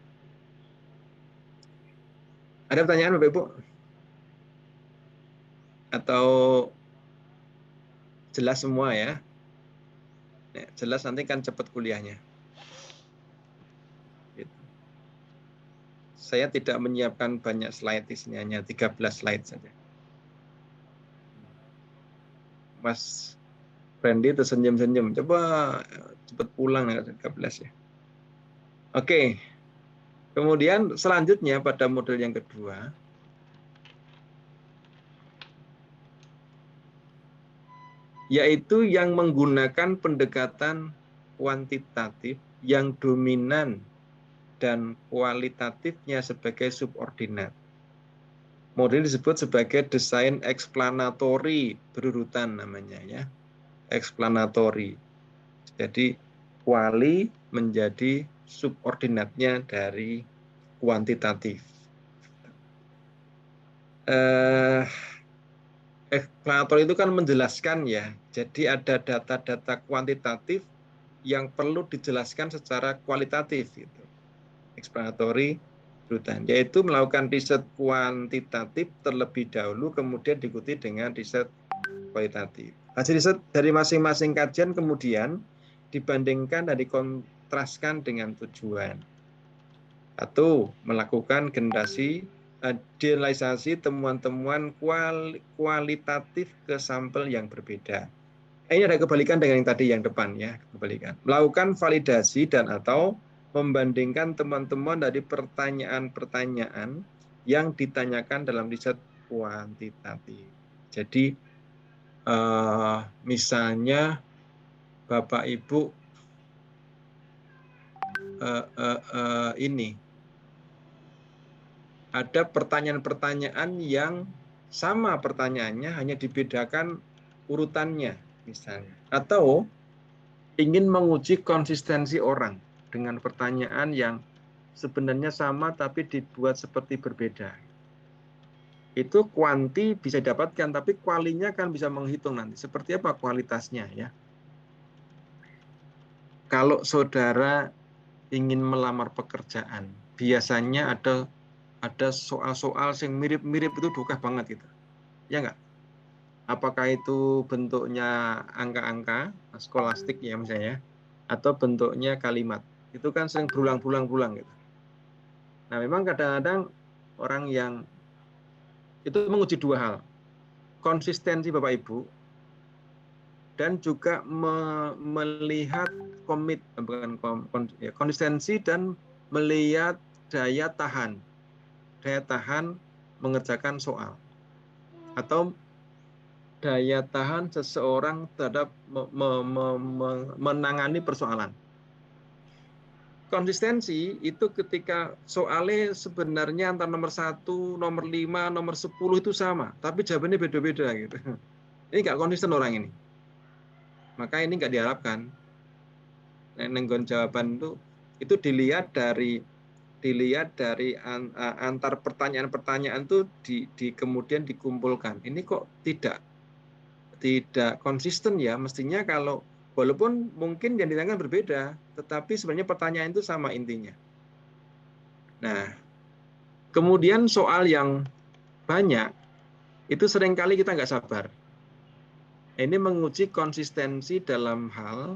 Ada pertanyaan Bapak Ibu? Atau jelas semua ya? Jelas nanti kan cepat kuliahnya. Gitu. Saya tidak menyiapkan banyak slide di sini, hanya 13 slide saja. Mas Randy tersenyum-senyum, coba cepat pulang 13 ya. Oke. Kemudian selanjutnya pada model yang kedua, yaitu yang menggunakan pendekatan kuantitatif yang dominan dan kualitatifnya sebagai subordinat. Model disebut sebagai desain explanatory, berurutan namanya ya. Explanatory. Jadi kuali menjadi subordinatnya dari kuantitatif. Explanator itu kan menjelaskan ya. Jadi ada data-data kuantitatif yang perlu dijelaskan secara kualitatif gitu. Explanatory berurutan, yaitu melakukan riset kuantitatif terlebih dahulu kemudian diikuti dengan riset kualitatif. Hasil riset dari masing-masing kajian kemudian dibandingkan dan dikontraskan dengan tujuan. Atau melakukan generasi generalisasi temuan-temuan kualitatif ke sampel yang berbeda. Ini ada kebalikan dengan yang tadi yang depan ya, kebalikan. Melakukan validasi dan atau membandingkan temuan-temuan dari pertanyaan-pertanyaan yang ditanyakan dalam riset kuantitatif. Jadi misalnya Bapak Ibu ini ada pertanyaan-pertanyaan yang sama pertanyaannya, hanya dibedakan urutannya misalnya. Atau ingin menguji konsistensi orang dengan pertanyaan yang sebenarnya sama tapi dibuat seperti berbeda. Itu kuanti bisa didapatkan, tapi kualinya kan bisa menghitung nanti. Seperti apa kualitasnya ya. Kalau saudara ingin melamar pekerjaan, biasanya ada soal-soal yang mirip-mirip itu dukah banget gitu. Ya enggak? Apakah itu bentuknya angka-angka, skolastik ya misalnya, atau bentuknya kalimat. Itu kan sering berulang-ulang gitu. Nah memang kadang-kadang orang yang itu menguji dua hal. Konsistensi Bapak Ibu, dan juga melihat konsistensi dan melihat daya tahan mengerjakan soal, atau daya tahan seseorang terhadap menangani persoalan. Konsistensi itu ketika soalnya sebenarnya antara nomor 1, nomor 5, nomor 10 itu sama, tapi jawabannya beda-beda gitu. Ini nggak konsisten orang ini. Maka ini nggak diharapkan. Nenggon jawaban itu dilihat dari antar pertanyaan-pertanyaan itu kemudian dikumpulkan. Ini kok tidak konsisten ya. Mestinya kalau walaupun mungkin yang ditanyakan berbeda, tetapi sebenarnya pertanyaan itu sama intinya. Nah, kemudian soal yang banyak itu seringkali kita nggak sabar. Ini menguji konsistensi dalam hal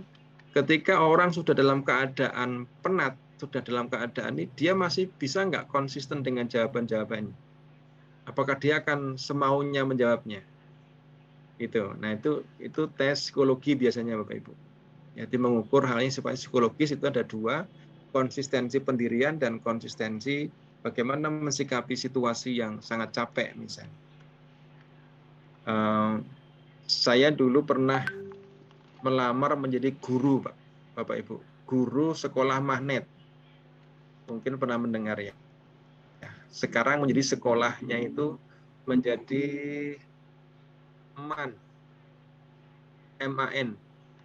ketika orang sudah dalam keadaan penat, sudah dalam keadaan ini, dia masih bisa nggak konsisten dengan jawaban-jawabannya? Apakah dia akan semaunya menjawabnya? Itu. Nah itu tes psikologi biasanya Bapak Ibu. Jadi mengukur hal yang sifatnya psikologis itu ada dua, konsistensi pendirian dan konsistensi bagaimana mensikapi situasi yang sangat capek misalnya. Saya dulu pernah melamar menjadi guru, Bapak Ibu, guru sekolah magnet. Mungkin pernah mendengar ya. Sekarang menjadi sekolahnya itu menjadi MAN,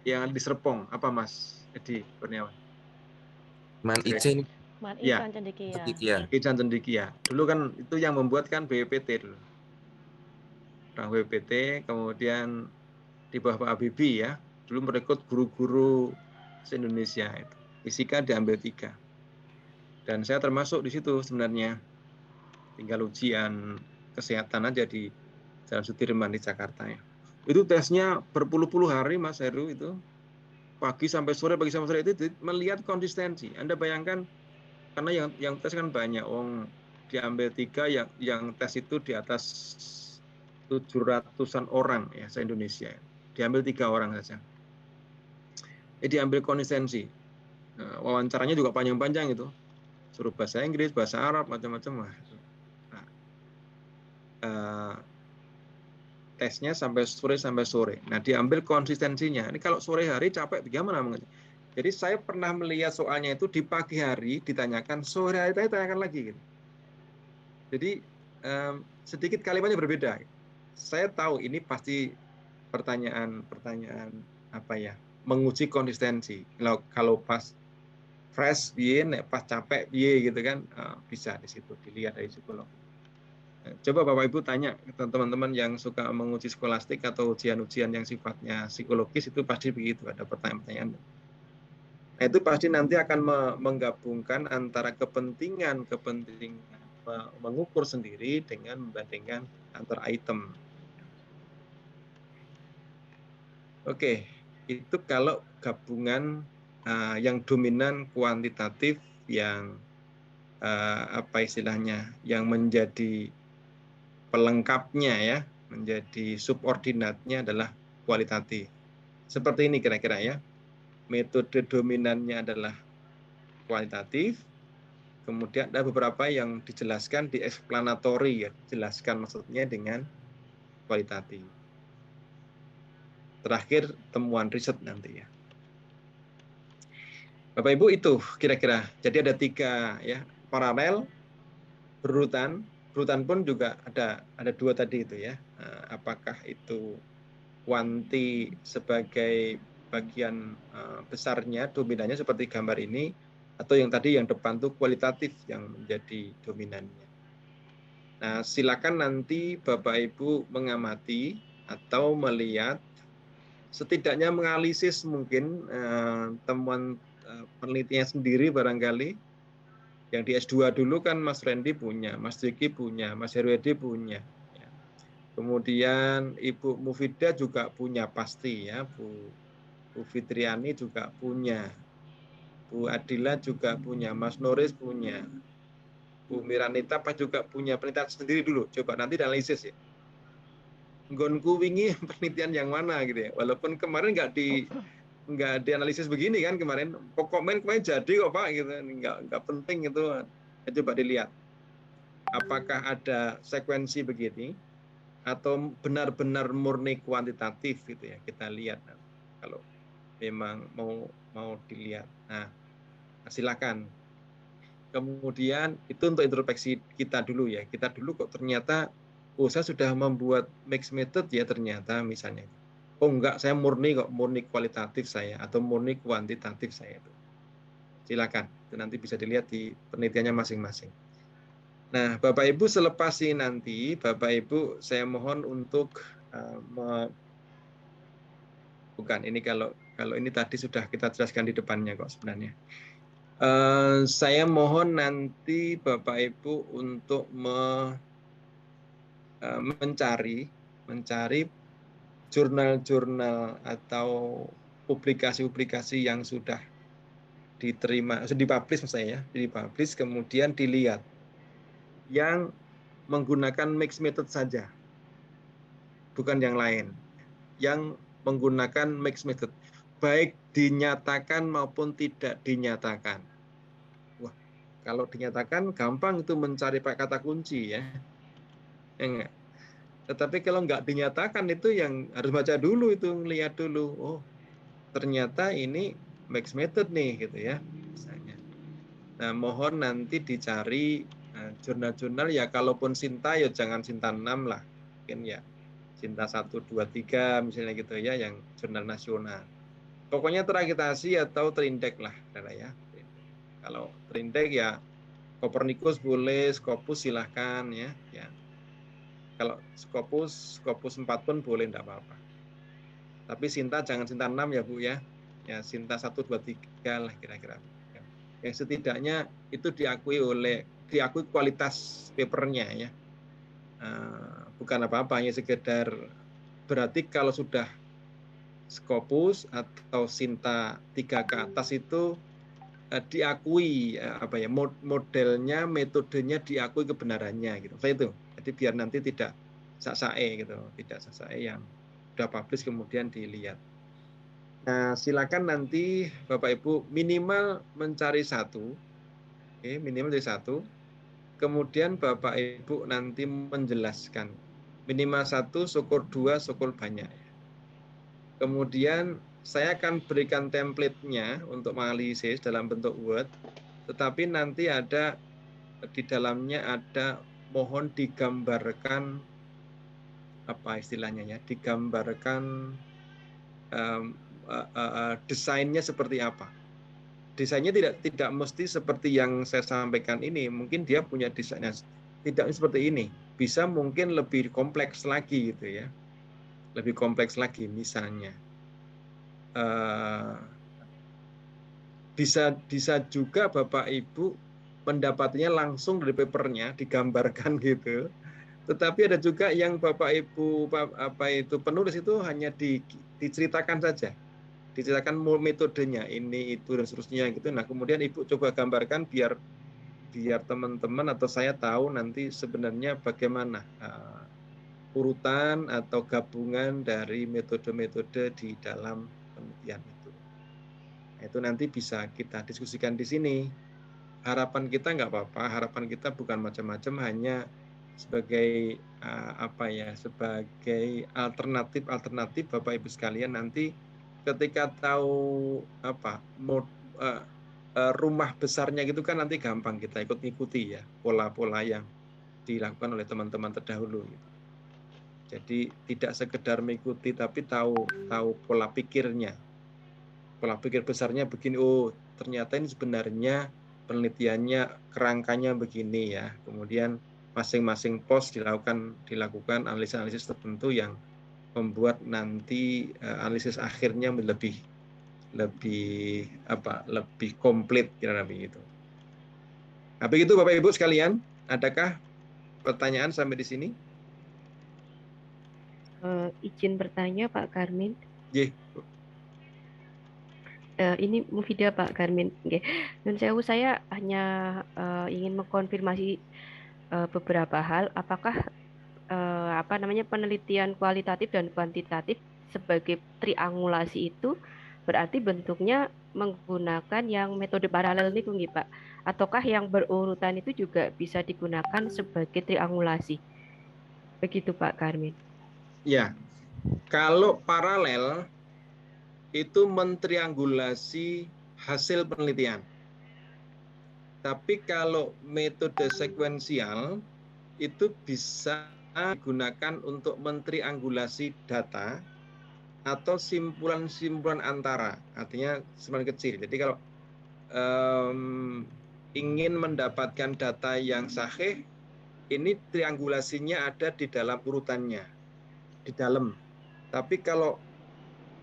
yang di Serpong. Apa Mas Edi Kurniawan? Man Ijen. Man Ya. Ican Cendekia. Ijen Cendekia. Dulu kan itu yang membuat kan BPT dulu. Orang BPT, kemudian di bawah Pak Habibie ya. Dulu merekrut guru-guru se-Indonesia itu. Fisika diambil 3. Dan saya termasuk di situ sebenarnya. Tinggal ujian kesehatan aja di Jalan Sudirman di Jakarta ya. Itu tesnya berpuluh-puluh hari Mas Heru itu. Pagi sampai sore itu melihat konsistensi. Anda bayangkan karena yang tes kan banyak, diambil 3 yang tes itu di atas 700-an orang ya se-Indonesia. Diambil 3 orang saja. Diambil konsistensi. Nah, wawancaranya juga panjang-panjang itu. Suruh bahasa Inggris, bahasa Arab, macam-macam lah. tesnya sampai sore. Nah, diambil konsistensinya. Ini kalau sore hari capek bagaimana? Jadi saya pernah melihat soalnya itu di pagi hari ditanyakan, sore hari ditanyakan lagi. Gitu. Jadi sedikit kalimatnya berbeda. Saya tahu ini pasti pertanyaan apa ya? Menguji konsistensi. Kalau pas fresh piye, nek pas capek piye gitu kan, bisa di situ dilihat dari psikolog. Coba Bapak Ibu tanya ke teman-teman yang suka menguji skolastik atau ujian-ujian yang sifatnya psikologis, itu pasti begitu, ada pertanyaan-pertanyaan. Nah, itu pasti nanti akan menggabungkan antara kepentingan mengukur sendiri dengan membandingkan antar item. Oke, itu kalau gabungan yang dominan kuantitatif yang apa istilahnya, yang menjadi pelengkapnya ya, menjadi subordinatnya adalah kualitatif. Seperti ini kira-kira ya. Metode dominannya adalah kualitatif. Kemudian ada beberapa yang dijelaskan di explanatory ya, jelaskan maksudnya dengan kualitatif. Terakhir temuan riset nanti ya. Bapak Ibu itu kira-kira. Jadi ada 3 ya, paralel, berurutan. Berurutan pun juga ada 2 tadi itu ya. Apakah itu kuanti sebagai bagian besarnya, dominannya seperti gambar ini, atau yang tadi yang depan tuh kualitatif yang menjadi dominannya. Nah, silakan nanti Bapak Ibu mengamati atau melihat, setidaknya menganalisis mungkin temuan penelitiannya sendiri barangkali. Yang di S2 dulu kan Mas Randy punya, Mas Diki punya, Mas Herwedi punya. Kemudian Ibu Mufida juga punya pasti ya, Bu Fitriani juga punya, Bu Adila juga punya, Mas Noris punya, Bu Miranita pas juga punya penelitian sendiri dulu. Coba nanti analisis ya. Nggonku wingi penelitian yang mana gitu ya. Walaupun kemarin nggak dianalisis begini kan kemarin. Komen kemarin jadi kok Pak gitu. Nggak penting itu. Coba dilihat. Apakah ada sekuensi begini atau benar-benar murni kuantitatif gitu ya. Kita lihat kalau memang mau dilihat. Nah, silakan. Kemudian itu untuk introspeksi kita dulu ya. Kita dulu kok ternyata saya sudah membuat mixed method ya ternyata misalnya. Oh enggak, saya murni kualitatif saya atau murni kuantitatif saya itu. Silakan. Itu nanti bisa dilihat di penelitiannya masing-masing. Nah, Bapak Ibu selepas ini nanti, Bapak Ibu saya mohon untuk bukan ini kalau ini tadi sudah kita jelaskan di depannya kok sebenarnya. Saya mohon nanti Bapak Ibu untuk mencari jurnal-jurnal atau publikasi-publikasi yang sudah diterima, dipublish misalnya ya, dipublish kemudian dilihat yang menggunakan mixed method saja, bukan yang lain, yang menggunakan mixed method, baik dinyatakan maupun tidak dinyatakan. Wah, kalau dinyatakan gampang itu mencari pakai kata kunci ya. Enggak. Tetapi kalau nggak dinyatakan itu yang harus baca dulu itu, lihat dulu. Oh, ternyata ini mixed method nih gitu ya, misalnya. Nah, mohon nanti dicari jurnal-jurnal ya, kalaupun Sinta ya jangan Sinta 6 lah. Mungkin ya Sinta 1, 2, 3 misalnya gitu ya, yang jurnal nasional. Pokoknya teragitasi atau terindeks lah, ya. Kalau terindeks ya Copernicus boleh, Scopus silahkan ya. Kalau Scopus 4 pun boleh, enggak apa-apa. Tapi Sinta jangan Sinta 6 ya Bu ya. Ya Sinta 1, 2, 3 lah kira-kira. Yang setidaknya itu diakui kualitas papernya ya. Bukan apa-apa, hanya sekedar berarti kalau sudah Scopus atau Sinta 3 ke atas itu diakui modelnya, metodenya diakui kebenarannya gitu. Saya itu. Jadi biar nanti tidak sak-sae gitu, tidak sak-sae yang sudah publish kemudian dilihat. Nah, silakan nanti Bapak Ibu minimal mencari 1. Oke, minimal dari 1. Kemudian Bapak Ibu nanti menjelaskan minimal 1, syukur 2, syukur banyak. Kemudian saya akan berikan template-nya untuk menganalisis dalam bentuk Word, tetapi nanti ada di dalamnya ada mohon digambarkan apa istilahnya ya, digambarkan desainnya seperti apa. Desainnya tidak mesti seperti yang saya sampaikan ini, mungkin dia punya desainnya tidak seperti ini, bisa mungkin lebih kompleks lagi gitu ya, lebih kompleks lagi misalnya. Bisa juga Bapak Ibu mendapatnya langsung dari papernya digambarkan gitu. Tetapi ada juga yang Bapak Ibu penulis itu hanya diceritakan saja. Diceritakan metodenya ini itu dan seterusnya gitu. Nah, kemudian Ibu coba gambarkan biar teman-teman atau saya tahu nanti sebenarnya bagaimana urutan atau gabungan dari metode-metode di dalam penelitian itu. Nah, itu nanti bisa kita diskusikan di sini. Harapan kita nggak apa-apa, harapan kita bukan macam-macam, hanya sebagai sebagai alternatif Bapak Ibu sekalian nanti ketika tahu rumah besarnya gitu kan nanti gampang kita ikuti ya pola-pola yang dilakukan oleh teman-teman terdahulu gitu. Jadi tidak sekedar mengikuti tapi tahu pola pikirnya. Pola pikir besarnya begini, oh ternyata ini sebenarnya penelitiannya kerangkanya begini ya. Kemudian masing-masing pos dilakukan analisis tertentu yang membuat nanti analisis akhirnya lebih komplit kira-kira begitu. Nah, begitu Bapak Ibu sekalian, adakah pertanyaan sampai di sini? Izin bertanya Pak Karmin. Ye. Ini Mufidah Pak Karmin. Dan saya hanya ingin mengkonfirmasi beberapa hal. Apakah penelitian kualitatif dan kuantitatif sebagai triangulasi itu berarti bentuknya menggunakan yang metode paralel ini, Pak? Ataukah yang berurutan itu juga bisa digunakan sebagai triangulasi? Begitu Pak Karmin. Ya, kalau paralel itu mentriangulasi hasil penelitian. Tapi kalau metode sekuensial itu bisa digunakan untuk mentriangulasi data atau simpulan-simpulan antara, artinya simpulan kecil. Jadi kalau ingin mendapatkan data yang sahih, ini triangulasinya ada di dalam urutannya, di dalam. Tapi kalau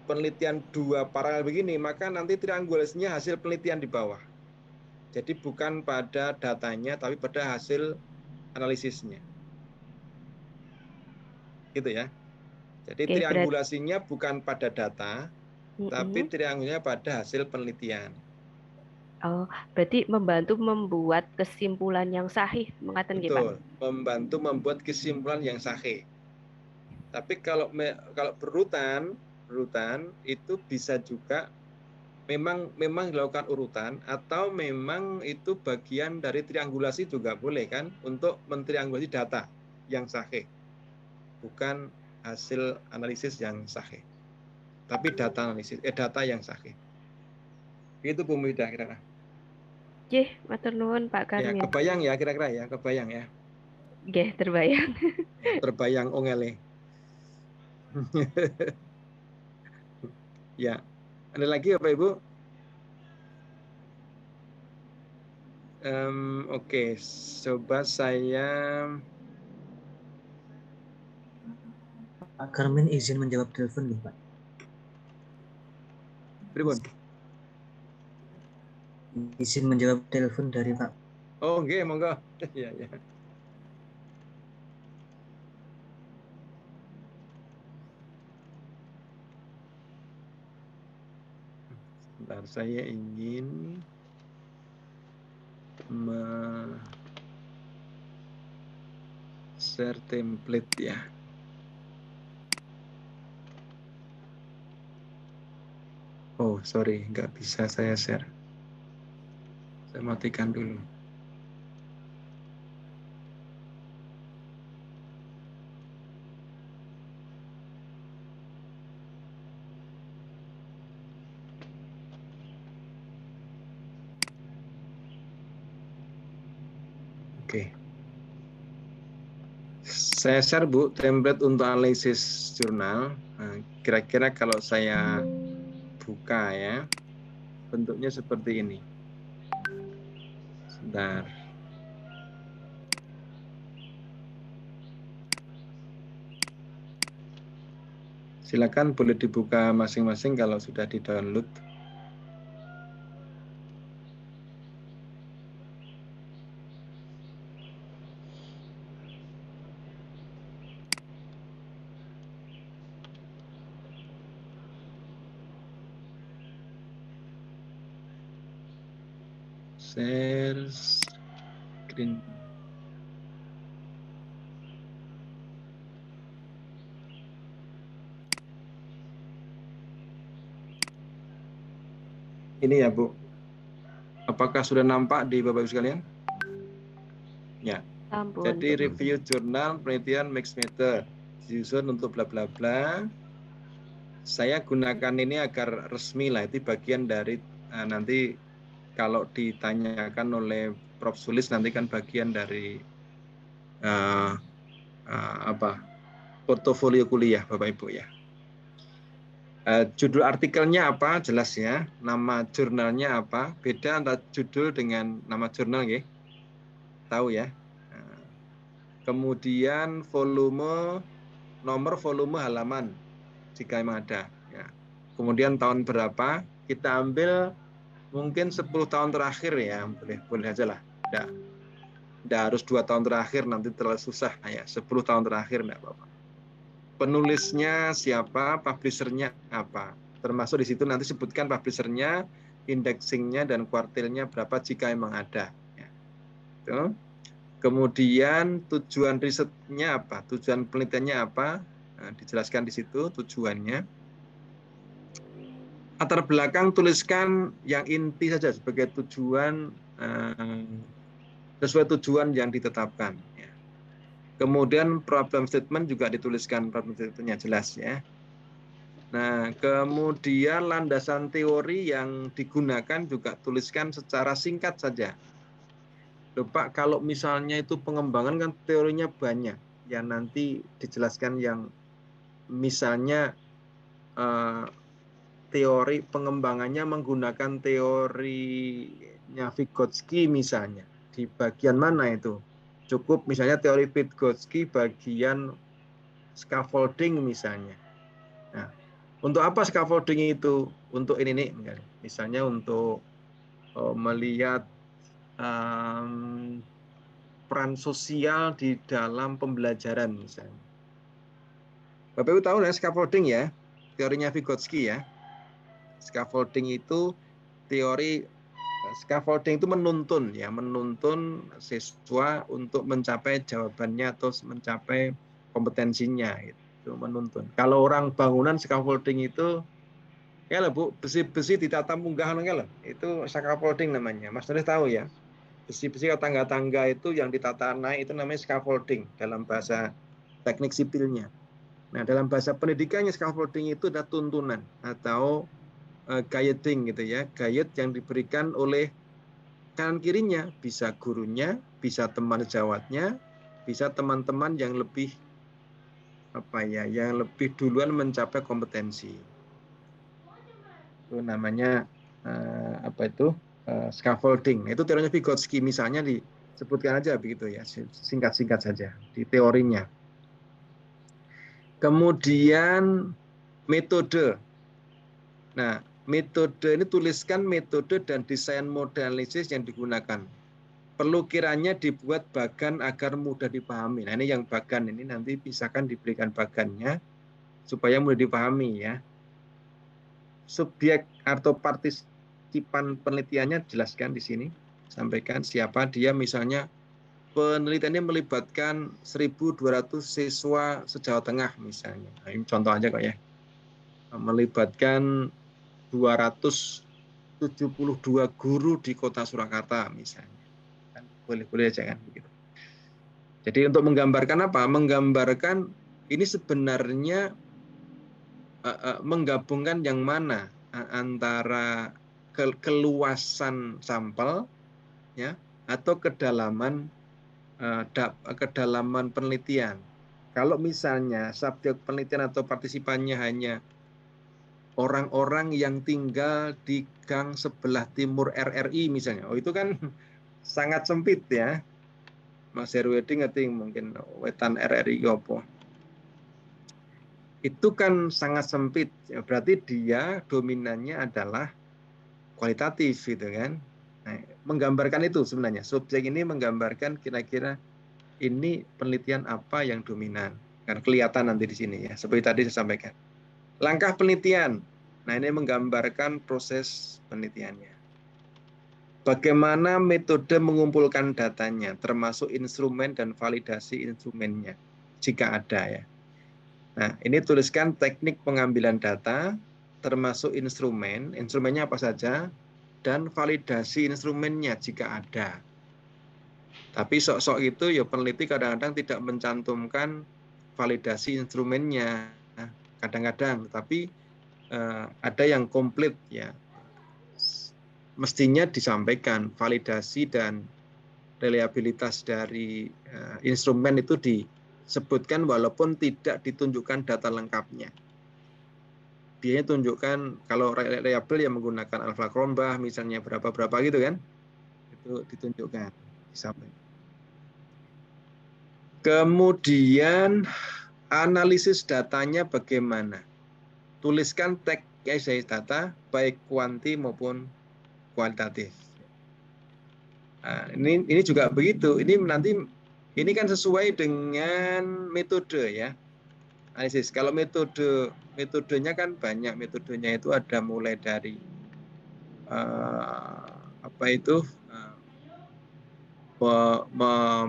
penelitian dua paralel begini, maka nanti triangulasinya hasil penelitian di bawah. Jadi bukan pada datanya, tapi pada hasil analisisnya. Gitu ya. Jadi triangulasinya bukan pada data, tapi triangulasinya pada hasil penelitian. Oh, berarti membantu membuat kesimpulan yang sahih, mengatakan gitu, Pak? Betul, membantu membuat kesimpulan yang sahih. Tapi kalau berurutan itu bisa juga memang dilakukan urutan atau memang itu bagian dari triangulasi juga boleh kan untuk mentriangulasi data yang sahih. Bukan hasil analisis yang sahih. Tapi data yang sahih. Itu Bu Mufidah kira-kira. Matur nuwun Pak Karmin. Ya, kebayang ya kira-kira ya, kebayang ya. Terbayang. Terbayang ongele. Ya, ada lagi Bapak Ibu? Oke, coba saya. Pak Karmin izin menjawab telepon nih Pak. Pripun? Izin menjawab telepon dari Pak. Oh, oke, monggo. Ya, ya. Sebentar, saya ingin share template ya. Oh, sorry, nggak bisa saya share. Saya matikan dulu. Sebentar, Saya share Bu template untuk analisis jurnal. Nah, kira-kira kalau saya buka ya, bentuknya seperti ini. Sebentar. Silakan boleh dibuka masing-masing kalau sudah di-download. Share screen. Ini ya Bu. Apakah sudah nampak di Bapak Ibu sekalian? Ya. Ampun. Jadi review jurnal penelitian Mixmeter disusun untuk bla bla bla. Saya gunakan ini agar resmi lah, itu bagian dari nanti kalau ditanyakan oleh Prof. Sulis nanti kan bagian dari portofolio kuliah Bapak Ibu ya. Judul artikelnya apa jelas ya, nama jurnalnya apa, beda antara judul dengan nama jurnal ya, tahu ya. Kemudian volume, nomor volume halaman jika memang ada ya. Kemudian tahun berapa, kita ambil mungkin 10 tahun terakhir ya, boleh aja lah. Tidak harus 2 tahun terakhir, nanti terlalu susah ya. 10 tahun terakhir enggak apa-apa. Penulisnya siapa, publishernya apa. Termasuk di situ nanti sebutkan publishernya, indexingnya dan kuartilnya berapa jika memang ada. Ya. Itu. Kemudian tujuan risetnya apa, tujuan penelitiannya apa, nah, dijelaskan di situ tujuannya. Latar belakang tuliskan yang inti saja sebagai tujuan, sesuai tujuan yang ditetapkan. Ya. Kemudian problem statement juga dituliskan, problem statementnya jelas ya. Nah, kemudian landasan teori yang digunakan juga tuliskan secara singkat saja. Loh Pak, kalau misalnya itu pengembangan kan teorinya banyak, ya nanti dijelaskan yang misalnya teori pengembangannya menggunakan teorinya Vygotsky misalnya. Di bagian mana itu? Cukup misalnya teori Vygotsky bagian scaffolding misalnya. Nah, untuk apa scaffolding itu? Untuk ini nih, misalnya untuk melihat peran sosial di dalam pembelajaran misalnya. Bapak Ibu tahu ya scaffolding ya, teorinya Vygotsky ya. Scaffolding itu teori, scaffolding itu menuntun ya, menuntun siswa untuk mencapai jawabannya atau mencapai kompetensinya itu menuntun. Kalau orang bangunan scaffolding itu ya lah Bu, besi-besi ditata munggahan kan lah. Itu scaffolding namanya. Mas Nulis tahu ya. Besi-besi tangga-tangga itu yang ditata naik itu namanya scaffolding dalam bahasa teknik sipilnya. Nah, dalam bahasa pendidikannya scaffolding itu adalah tuntunan atau guiding gitu ya, guide yang diberikan oleh kanan kirinya, bisa gurunya, bisa teman sejawatnya, bisa teman-teman yang lebih yang lebih duluan mencapai kompetensi. Itu namanya scaffolding. Itu teorinya Vygotsky misalnya disebutkan aja begitu ya, singkat-singkat saja di teorinya. Kemudian metode. Nah, metode ini tuliskan metode dan desain model analisis yang digunakan. Perlu kiranya dibuat bagan agar mudah dipahami. Nah, ini yang bagan ini nanti misalkan diberikan bagannya supaya mudah dipahami ya. Subjek atau partisipan penelitiannya jelaskan di sini. Sampaikan siapa dia, misalnya penelitiannya melibatkan 1.200 siswa se-Jawa Tengah misalnya. Nah, ini contoh aja kok ya. Melibatkan 272 guru di Kota Surakarta misalnya. Kan boleh-boleh aja kan begitu. Jadi untuk menggambarkan apa? Menggambarkan ini sebenarnya menggabungkan yang mana antara keluasan sampel ya atau kedalaman penelitian. Kalau misalnya subjek penelitian atau partisipannya hanya orang-orang yang tinggal di gang sebelah timur RRI misalnya, oh itu kan sangat sempit ya. Mas Herwedi ngerti mungkin wetan RRI apa. Itu kan sangat sempit. Berarti dia dominannya adalah kualitatif gitu kan. Nah, menggambarkan itu sebenarnya. Subjek ini menggambarkan kira-kira ini penelitian apa yang dominan. Kan kelihatan nanti di sini ya. Seperti tadi saya sampaikan. Langkah penelitian. Nah, ini menggambarkan proses penelitiannya. Bagaimana metode mengumpulkan datanya, termasuk instrumen dan validasi instrumennya, jika ada ya. Nah, ini tuliskan teknik pengambilan data, termasuk instrumen, instrumennya apa saja, dan validasi instrumennya jika ada. Tapi sok-sok itu ya peneliti kadang-kadang tidak mencantumkan validasi instrumennya, kadang-kadang, tapi ada yang komplit ya. Mestinya disampaikan validasi dan reliabilitas dari instrumen itu disebutkan walaupun tidak ditunjukkan data lengkapnya. Biasanya tunjukkan kalau reliable ya menggunakan alpha Cronbach misalnya berapa-berapa gitu kan. Itu ditunjukkan, disampaikan. Kemudian analisis datanya bagaimana? Tuliskan tag essay data baik kuanti maupun kualitatif. Nah, ini juga begitu. Ini nanti ini kan sesuai dengan metode ya. Analisis. Kalau metodenya kan banyak. Metodenya itu ada mulai dari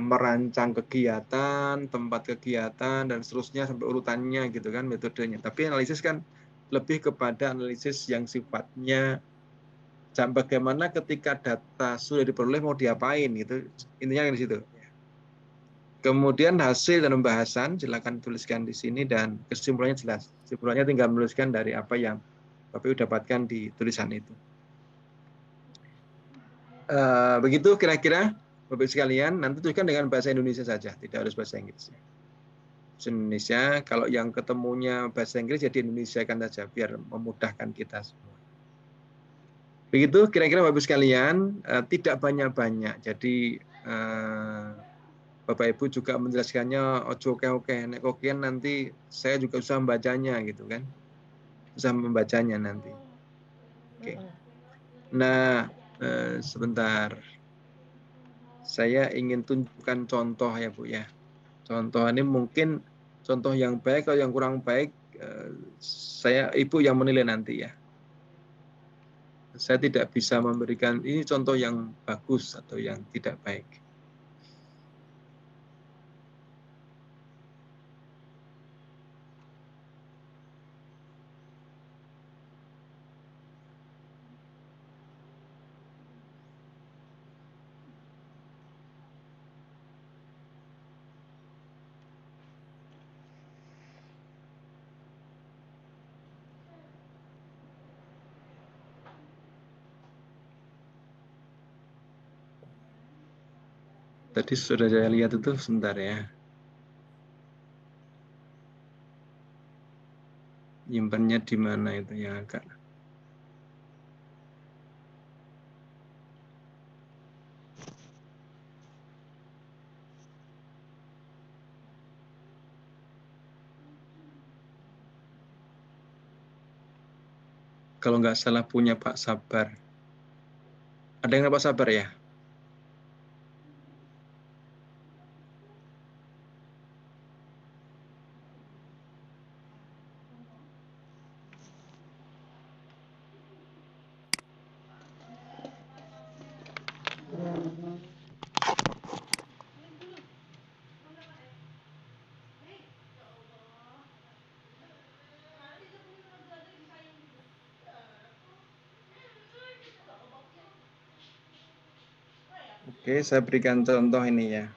merancang kegiatan, tempat kegiatan dan seterusnya sampai urutannya gitu kan metodenya. Tapi analisis kan lebih kepada analisis yang sifatnya bagaimana ketika data sudah diperoleh mau diapain gitu, intinya di situ. Kemudian hasil dan pembahasan silakan tuliskan di sini dan kesimpulannya jelas. Kesimpulannya tinggal menuliskan dari apa yang KPU dapatkan di tulisan itu. Begitu kira-kira Bapak sekalian, nanti tuliskan dengan bahasa Indonesia saja, tidak harus bahasa Inggris. Bahasa Indonesia, kalau yang ketemunya bahasa Inggris jadi Indonesiakan saja biar memudahkan kita semua. Begitu kira-kira Bapak sekalian, tidak banyak-banyak. Jadi Bapak Ibu juga menjelaskannya ojo oke nek kokian nanti saya juga susah membacanya gitu kan. Susah membacanya nanti. Oke. Nah, sebentar. Saya ingin tunjukkan contoh ya Bu ya. Contoh ini mungkin contoh yang baik atau yang kurang baik saya Ibu yang menilai nanti ya. Saya tidak bisa memberikan ini contoh yang bagus atau yang tidak baik. Tadi sudah saya lihat itu sebentar ya. Nyimpannya di mana itu yang agak. Kalau nggak salah punya Pak Sabar. Ada yang Pak Sabar ya? Oke, saya berikan contoh ini ya.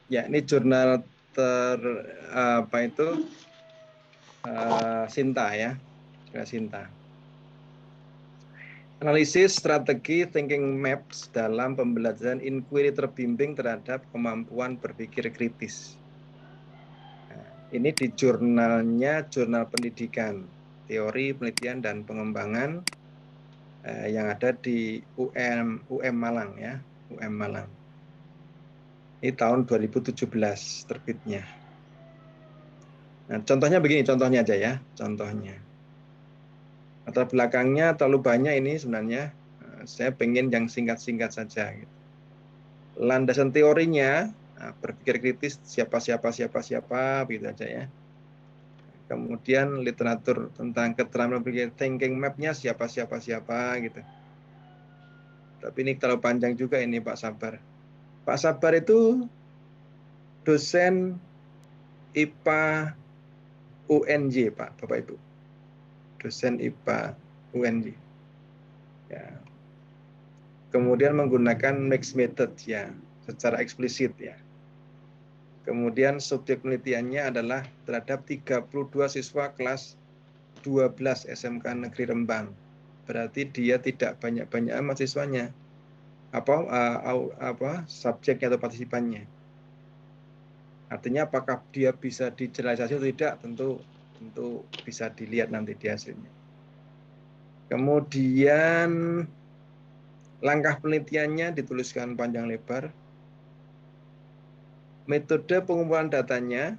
Ya, ini jurnal Sinta ya, Sinta. Analisis strategi thinking maps dalam pembelajaran inquiry terbimbing terhadap kemampuan berpikir kritis. Nah, ini di jurnalnya, jurnal pendidikan, teori, penelitian, dan pengembangan yang ada di UM Malang ya, UM Malang. Ini tahun 2017 terbitnya. Nah, contohnya begini, contohnya aja ya, contohnya. Latar belakangnya terlalu banyak ini sebenarnya. Saya pengen yang singkat-singkat saja. Gitu. Landasan teorinya, berpikir kritis siapa, begitu aja ya. Kemudian literatur tentang keterampilan berpikir thinking map-nya siapa, gitu. Tapi ini terlalu panjang juga ini Pak Sabar. Pak Sabar itu dosen IPA UNJ, Pak, Bapak Ibu. Dosen IPA UNJ. Ya. Kemudian menggunakan mixed method ya, secara eksplisit ya. Kemudian subjek penelitiannya adalah terhadap 32 siswa kelas 12 SMK Negeri Rembang. Berarti dia tidak banyak-banyak mahasiswanya. Subjeknya atau partisipannya. Artinya apakah dia bisa dijelaskan atau tidak, tentu bisa dilihat nanti di hasilnya. Kemudian langkah penelitiannya dituliskan panjang lebar. Metode pengumpulan datanya,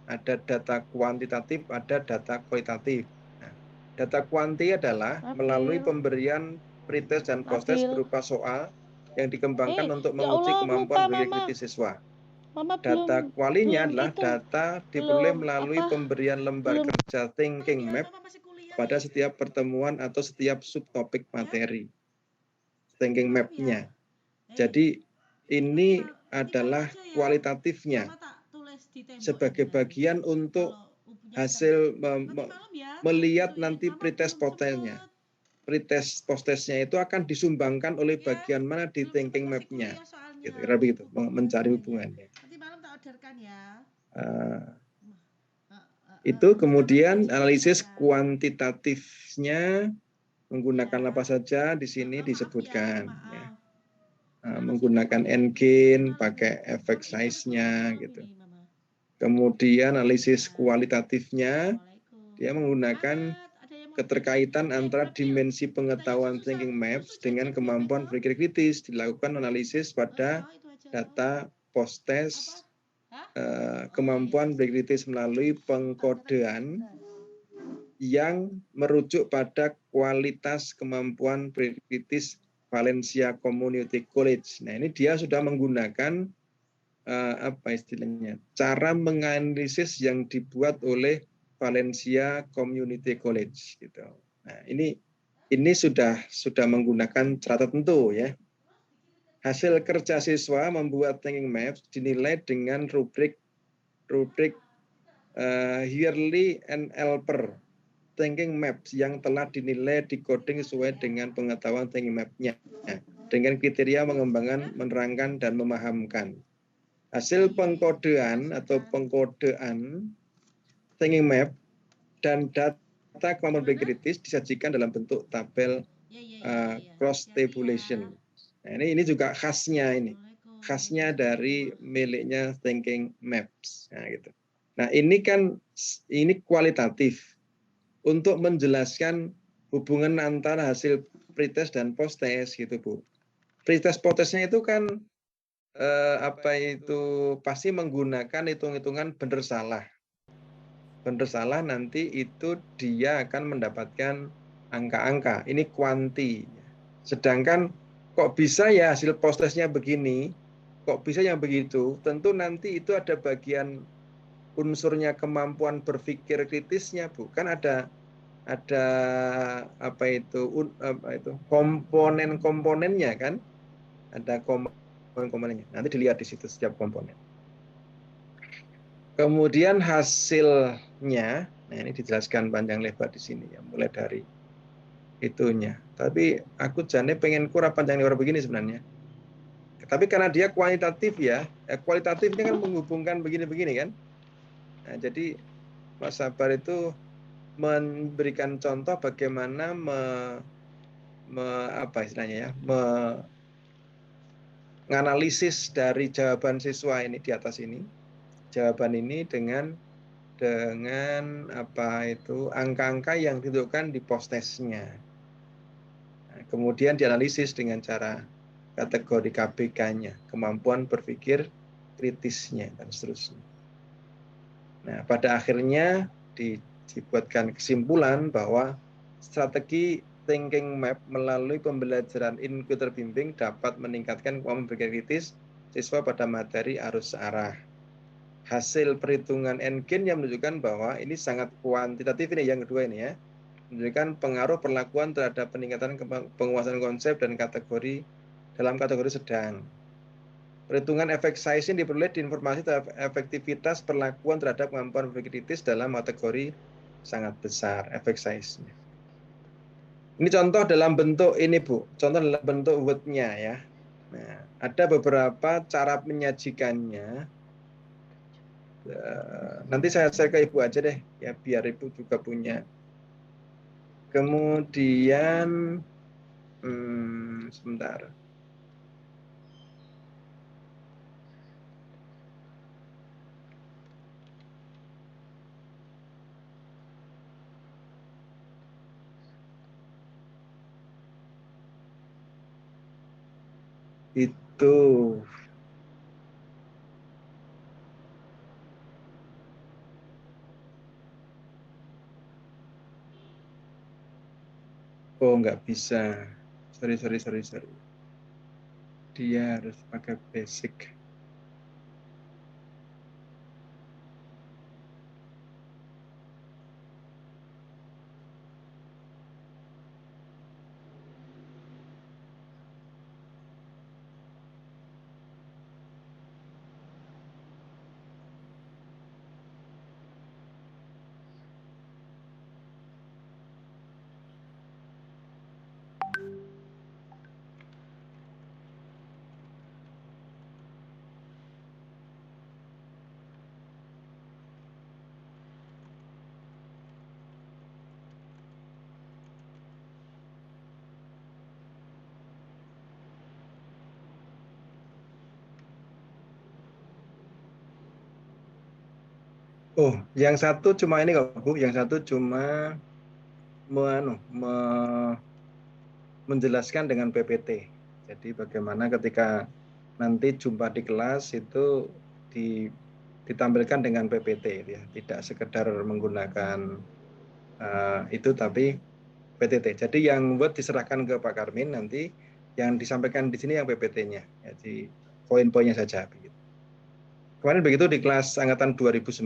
ada data kuantitatif, ada data kualitatif. Nah, data kuanti adalah melalui pemberian pretest dan posttest berupa soal yang dikembangkan untuk menguji kemampuan berpikir kritis siswa. Data kualinya adalah data diperoleh melalui pemberian lembar kerja thinking map pada setiap pertemuan atau setiap subtopik materi. Thinking map-nya. Jadi ini adalah kualitatifnya sebagai bagian untuk hasil melihat nanti pretest postnya. Pretest postnya itu akan disumbangkan oleh bagian mana di thinking map-nya. Gitu, kira begitu, mencari hubungannya. Itu kemudian analisis kuantitatifnya menggunakan apa saja di sini disebutkan. Ya. Menggunakan n-gain, pakai efek size-nya gitu. Kemudian analisis kualitatifnya dia menggunakan keterkaitan antara dimensi pengetahuan thinking maps dengan kemampuan berpikir kritis, dilakukan analisis pada data post-test kemampuan berpikir kritis melalui pengkodean yang merujuk pada kualitas kemampuan berpikir kritis Valencia Community College. Nah, ini dia sudah menggunakan cara menganalisis yang dibuat oleh Valencia Community College gitu. Nah, ini sudah menggunakan cara tertentu ya. Hasil kerja siswa membuat thinking maps dinilai dengan rubrik yearly NLPer thinking maps yang telah dinilai decoding sesuai dengan pengetahuan thinking map-nya dengan kriteria mengembangkan, menerangkan, dan memahamkan. Hasil pengkodean thinking map dan data kemampuan berpikir kritis disajikan dalam bentuk tabel cross tabulation. Nah, ini juga khasnya dari miliknya thinking maps. Nah, gitu. Nah, ini kualitatif untuk menjelaskan hubungan antara hasil pretest dan posttest gitu, Bu. Pretest posttestnya itu kan pasti menggunakan hitung-hitungan benar salah. Benar salah nanti itu dia akan mendapatkan angka-angka. Ini kuanti. Sedangkan kok bisa ya hasil posttestnya begini, kok bisa yang begitu, tentu nanti itu ada bagian unsurnya kemampuan berpikir kritisnya, bukan ada komponen-komponennya kan, ada komponennya. Nanti dilihat di situ setiap komponen. Kemudian hasilnya, nah ini dijelaskan panjang lebar di sini ya, mulai dari itunya. Tapi aku jane pengen kurang panjang lebar begini sebenarnya. Tapi karena dia kualitatif ya, kualitatifnya kan menghubungkan begini-begini kan. Nah, jadi Mas Sabar itu memberikan contoh bagaimana apa istilahnya ya, menganalisis dari jawaban siswa ini di atas ini, jawaban ini dengan apa itu angka-angka yang ditentukan di post-testnya. Nah, kemudian dianalisis dengan cara kategori KBK-nya, kemampuan berpikir kritisnya dan seterusnya. Nah, pada akhirnya dibuatkan kesimpulan bahwa strategi thinking map melalui pembelajaran in-school terbimbing dapat meningkatkan kemampuan berpikir kritis siswa pada materi arus arah. Hasil perhitungan N-gain yang menunjukkan bahwa ini sangat kuantitatif ini yang kedua ini ya, menunjukkan pengaruh perlakuan terhadap peningkatan penguasaan konsep dan kategori dalam kategori sedang. Perhitungan efek size ini diperoleh di informasi terhadap efektivitas perlakuan terhadap kemampuan berpikir kritis dalam kategori sangat besar efek size-nya. Ini contoh dalam bentuk ini Bu, contoh dalam bentuk word-nya ya. Nah, ada beberapa cara menyajikannya. Nanti saya share ke Ibu aja deh ya biar Ibu juga punya. Kemudian sebentar. Itu oh nggak bisa, sorry. Dia harus pakai basic. Oh, yang satu cuma ini kok Bu, yang satu cuma menjelaskan dengan PPT. Jadi bagaimana ketika nanti jumpa di kelas itu ditampilkan dengan PPT ya, tidak sekedar menggunakan itu tapi PTT. Jadi yang buat diserahkan ke Pak Karmin nanti yang disampaikan di sini yang PPT-nya. Jadi poin-poinnya saja begitu. Kemarin begitu di kelas angkatan 2019.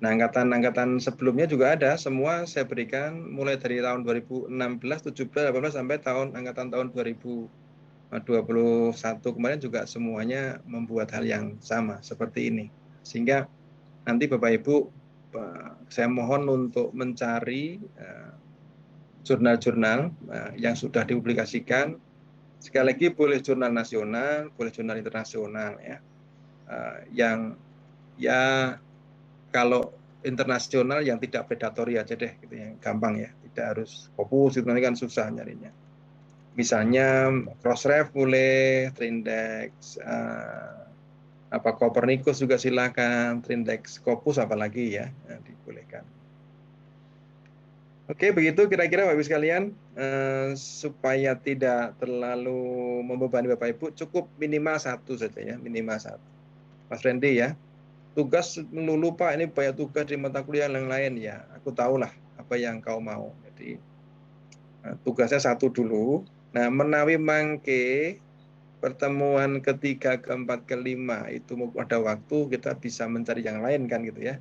Nah, angkatan sebelumnya juga ada, semua saya berikan mulai dari tahun 2016, 17, 18 sampai angkatan tahun 2021 kemarin juga semuanya membuat hal yang sama seperti ini. Sehingga nanti Bapak Ibu saya mohon untuk mencari jurnal-jurnal yang sudah dipublikasikan. Sekali lagi boleh jurnal nasional, boleh jurnal internasional ya. Yang ya kalau internasional yang tidak predatori aja deh gitu yang gampang ya, tidak harus fokus itu nanti kan susah nyarinya. Misalnya Crossref boleh, Trindex, Copernicus juga silakan, Trindex, Scopus apalagi ya dibolehkan. Oke, begitu kira-kira Bapak Ibu sekalian, supaya tidak terlalu membebani Bapak Ibu, cukup minimal satu saja ya, minimal satu. Mas Randy ya, tugas melulu Pak, ini banyak tugas di mata kuliah yang lain ya, aku tahulah apa yang kau mau. Jadi tugasnya satu dulu. Nah, menawi mangke pertemuan ketiga, keempat, kelima itu ada waktu kita bisa mencari yang lain kan gitu ya.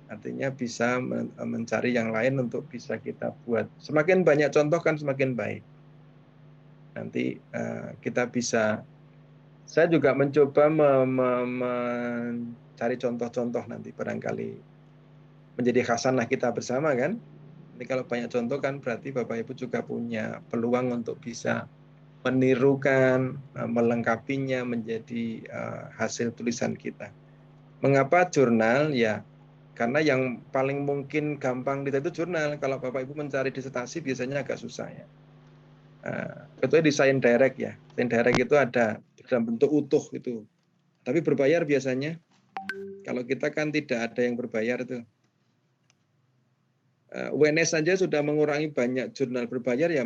Artinya bisa mencari yang lain untuk bisa kita buat. Semakin banyak contoh kan semakin baik. Nanti kita bisa, saya juga mencoba mencari contoh-contoh nanti barangkali menjadi khasanah kita bersama kan. Jadi kalau banyak contoh kan berarti Bapak Ibu juga punya peluang untuk bisa menirukan, melengkapinya menjadi hasil tulisan kita. Mengapa jurnal? Ya Karena yang paling mungkin gampang kita itu jurnal. Kalau Bapak Ibu mencari disertasi biasanya agak susah ya. Kecuali di Science Direct ya. Science Direct itu ada dalam bentuk utuh itu. Tapi berbayar biasanya. Kalau kita kan tidak ada yang berbayar itu. UNS saja sudah mengurangi banyak jurnal berbayar ya.